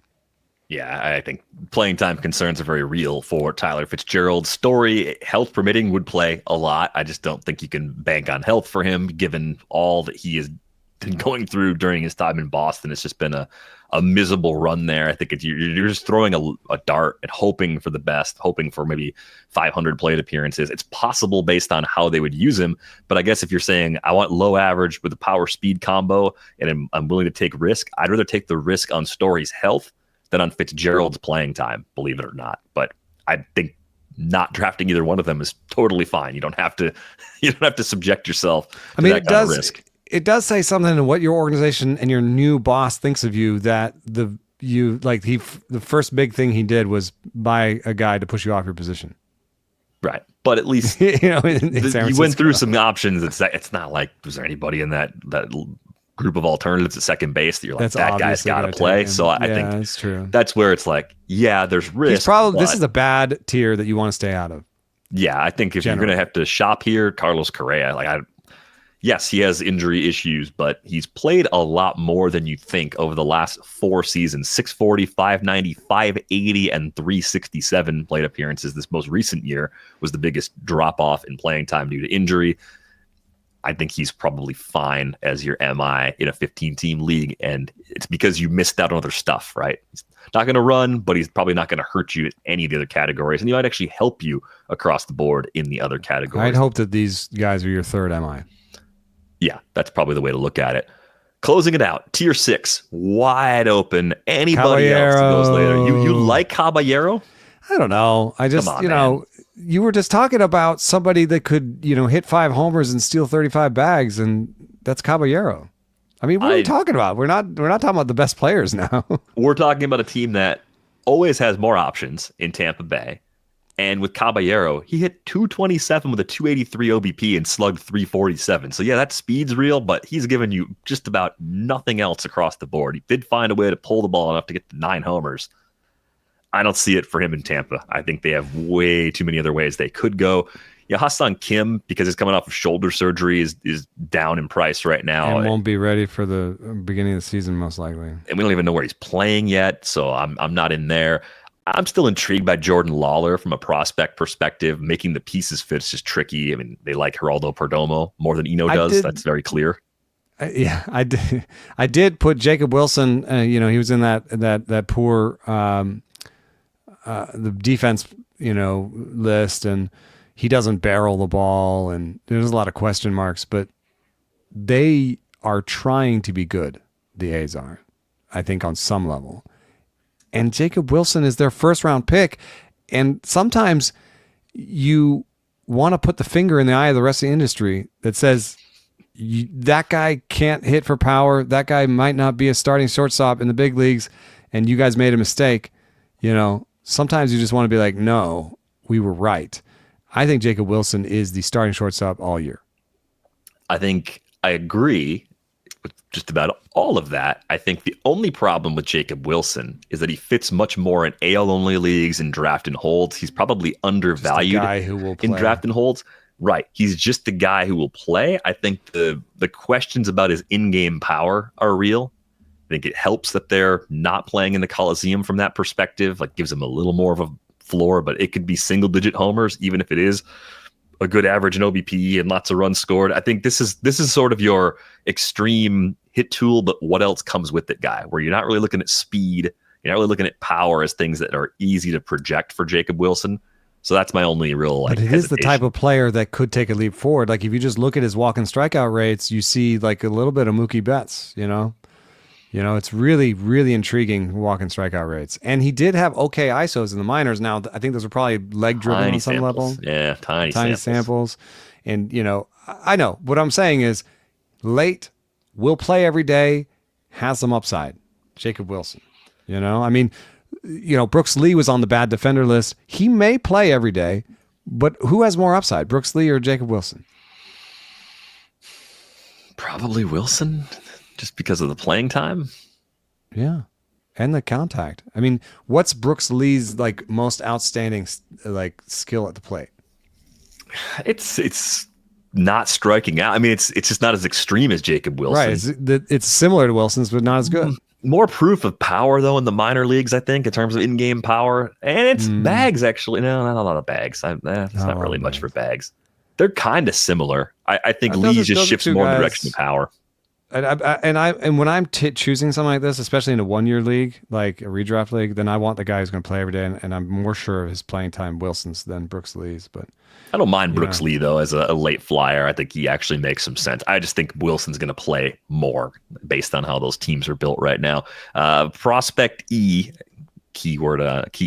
Yeah, I think playing time concerns are very real for Tyler Fitzgerald. Story, health permitting, would play a lot. I just don't think you can bank on health for him, given all that he has been going through during his time in Boston. It's just been a miserable run there. I think you're just throwing a dart and hoping for the best, hoping for maybe 500 plate appearances. It's possible based on how they would use him. But I guess if you're saying I want low average with a power speed combo and I'm willing to take risk, I'd rather take the risk on Story's health than on Fitzgerald's playing time, believe it or not. But I think not drafting either one of them is totally fine. You don't have to subject yourself to that kind of risk. It does say something to what your organization and your new boss thinks of you, that the first big thing he did was buy a guy to push you off your position. Right. But at least you went through some options. It's not like, was there anybody in that group of alternatives at second base that you're like, that guy's got to play? So I think that's true. That's where it's like, yeah, there's risk. This is a bad tier that you want to stay out of. Yeah, I think if you're going to have to shop here, Carlos Correa, yes, he has injury issues, but he's played a lot more than you think over the last 4 seasons. 640, 590, 580, and 367 plate appearances. This most recent year was the biggest drop-off in playing time due to injury. I think he's probably fine as your MI in a 15-team league, and it's because you missed out on other stuff, right? He's not going to run, but he's probably not going to hurt you in any of the other categories, and he might actually help you across the board in the other categories. I'd hope that these guys are your third MI. Yeah, that's probably the way to look at it. Closing it out, tier 6, wide open. Anybody else that goes later? You like Caballero? I don't know. I just, you were just talking about somebody that could, hit 5 homers and steal 35 bags, and that's Caballero. I mean, what are we talking about? We're not talking about the best players now. We're talking about a team that always has more options in Tampa Bay. And with Caballero, he hit 227 with a 283 OBP and slugged 347. So yeah, that speed's real, but he's given you just about nothing else across the board. He did find a way to pull the ball enough to get to 9 homers. I don't see it for him in Tampa. I think they have way too many other ways they could go. Hassan Kim, because he's coming off of shoulder surgery, is down in price right now. And won't be ready for the beginning of the season, most likely. And we don't even know where he's playing yet, so I'm not in there. I'm still intrigued by Jordan Lawler from a prospect perspective. Making the pieces fit is just tricky. I mean, they like Geraldo Perdomo more than Eno does. That's very clear. I did put Jacob Wilson. He was in that poor the defense list, and he doesn't barrel the ball, and there's a lot of question marks. But they are trying to be good. The A's are, I think, on some level. And Jacob Wilson is their first round pick. And sometimes you want to put the finger in the eye of the rest of the industry that says that guy can't hit for power. That guy might not be a starting shortstop in the big leagues. And you guys made a mistake. Sometimes you just want to be like, no, we were right. I think Jacob Wilson is the starting shortstop all year. I think I agree with just about all of that. I think the only problem with Jacob Wilson is that he fits much more in AL-only leagues and draft and holds. He's probably undervalued guy who will play. In draft and holds. Right. He's just the guy who will play. I think the questions about his in-game power are real. I think it helps that they're not playing in the Coliseum from that perspective. Like, gives him a little more of a floor, but it could be single-digit homers, even if it is a good average in OBP and lots of runs scored. I think this is sort of your extreme hit tool, but what else comes with it guy, where you're not really looking at speed, you're not really looking at power as things that are easy to project for Jacob Wilson. So that's my only real But it is the type of player that could take a leap forward. Like, if you just look at his walk and strikeout rates, you see like a little bit of Mookie Betts, it's really, really intriguing walk and strikeout rates. And he did have okay ISOs in the minors. Now, I think those are probably leg driven on some level. Yeah, tiny samples. And, I know what I'm saying is late, will play every day, has some upside. Jacob Wilson, Brooks Lee was on the bad defender list. He may play every day, but who has more upside, Brooks Lee or Jacob Wilson? Probably Wilson. Just because of the playing time? Yeah. And the contact. I mean, what's Brooks Lee's most outstanding skill at the plate? It's not striking out. I mean, it's just not as extreme as Jacob Wilson. Right. It's similar to Wilson's, but not as good. More proof of power, though, in the minor leagues, I think, in terms of in-game power. And it's bags, actually. No, not a lot of bags. It's not really much for bags. They're kind of similar. I think Lee just shifts more in the direction of power. And when I'm choosing something like this, especially in a 1-year league, like a redraft league, then I want the guy who's going to play every day, and I'm more sure of his playing time Wilson's than Brooks Lee's. But I don't mind Brooks Lee though as a late flyer. I think he actually makes some sense. I just think Wilson's going to play more based on how those teams are built right now. Prospect E. Key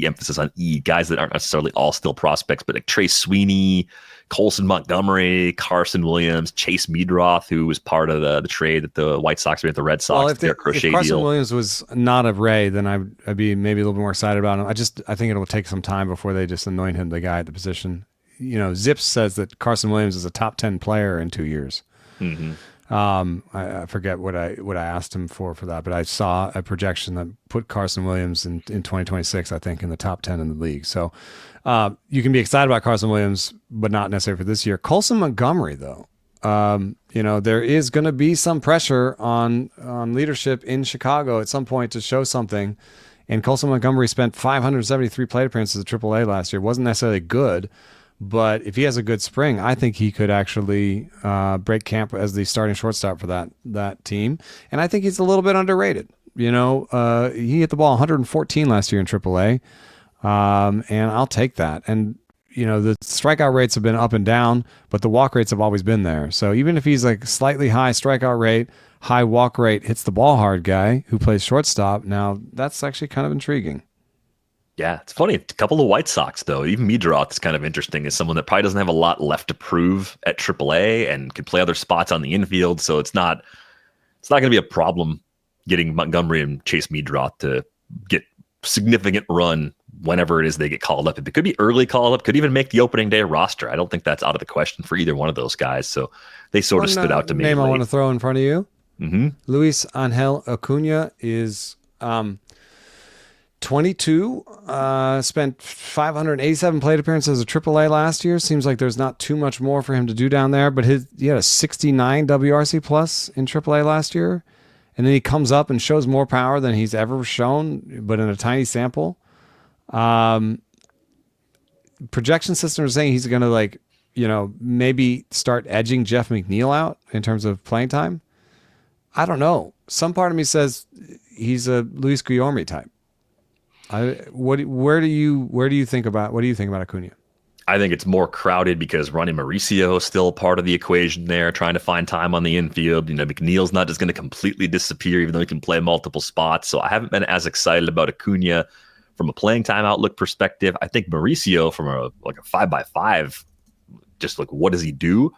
emphasis on E, guys that aren't necessarily all still prospects, but like Trey Sweeney, Colson Montgomery, Carson Williams, Chase Meadroth, who was part of the trade that the White Sox made with the Red Sox. Well, if Carson Williams was not a Ray, then I'd be maybe a little bit more excited about him. I think it will take some time before they just anoint him the guy at the position. Zips says that Carson Williams is a top 10 player in 2 years. Mm-hmm. I forget what I asked him for that, but I saw a projection that put Carson Williams in 2026, I think, in the top 10 in the league. So you can be excited about Carson Williams, but not necessarily for this year. Colson Montgomery, though, there is going to be some pressure on leadership in Chicago at some point to show something. And Colson Montgomery spent 573 plate appearances at AAA last year. Wasn't necessarily good. But if he has a good spring, I think he could actually break camp as the starting shortstop for that team. And I think he's a little bit underrated. He hit the ball 114 last year in AAA, and I'll take that. And the strikeout rates have been up and down, but the walk rates have always been there. So even if he's like slightly high strikeout rate, high walk rate, hits the ball hard guy who plays shortstop, now that's actually kind of intriguing. Yeah, it's funny. A couple of White Sox, though. Even Meadroth is kind of interesting as someone that probably doesn't have a lot left to prove at AAA and can play other spots on the infield. So it's not going to be a problem getting Montgomery and Chase Meadroth to get significant run whenever it is they get called up. It could be early called up, could even make the opening day roster. I don't think that's out of the question for either one of those guys. So they sort of stood out to me. Name late. I want to throw in front of you. Mm-hmm. Luis Angel Acuna is 22, spent 587 plate appearances as a AAA last year. Seems like there's not too much more for him to do down there, but he had a 69 WRC plus in AAA last year. And then he comes up and shows more power than he's ever shown, but in a tiny sample. Projection systems are saying he's going to maybe start edging Jeff McNeil out in terms of playing time. I don't know. Some part of me says he's a Luis Guillorme type. What do you think about Acuna? I think it's more crowded because Ronnie Mauricio is still part of the equation there, trying to find time on the infield. McNeil's not just going to completely disappear, even though he can play multiple spots. So I haven't been as excited about Acuna from a playing time outlook perspective. I think Mauricio from a 5x5, just like what does he do,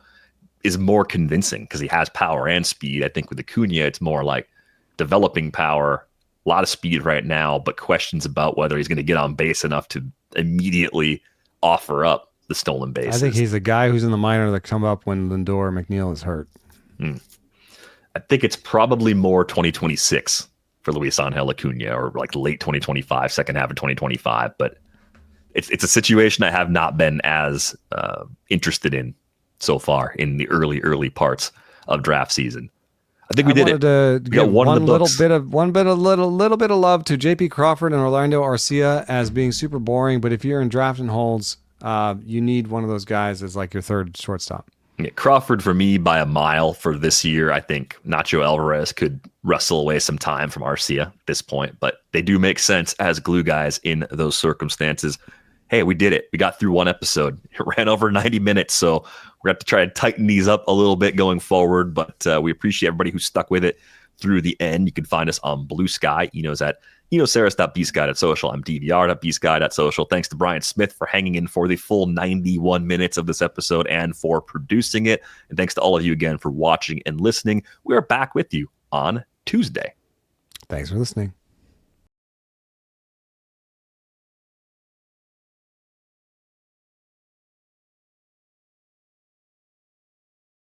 is more convincing because he has power and speed. I think with Acuna, it's more like developing power, a lot of speed right now, but questions about whether he's going to get on base enough to immediately offer up the stolen bases. I think he's the guy who's in the minor that come up when Lindor McNeil is hurt. I think it's probably more 2026 for Luis Angel Acuna, or like late 2025, second half of 2025. But it's a situation I have not been as interested in so far in the early parts of draft season. I think we did it. We got one little bit of love to JP Crawford and Orlando Arcia as being super boring. But if you're in draft and holds, you need one of those guys as like your third shortstop. Yeah, Crawford for me by a mile for this year. I think Nacho Alvarez could wrestle away some time from Arcia at this point, but they do make sense as glue guys in those circumstances. Hey, we did it. We got through one episode. It ran over 90 minutes, so we're going to have to try and tighten these up a little bit going forward, but we appreciate everybody who stuck with it through the end. You can find us on Blue Sky. Eno's at enosaris.bsky.social. I'm dvr.bsky.social. Thanks to Brian Smith for hanging in for the full 91 minutes of this episode and for producing it. And thanks to all of you again for watching and listening. We are back with you on Tuesday. Thanks for listening.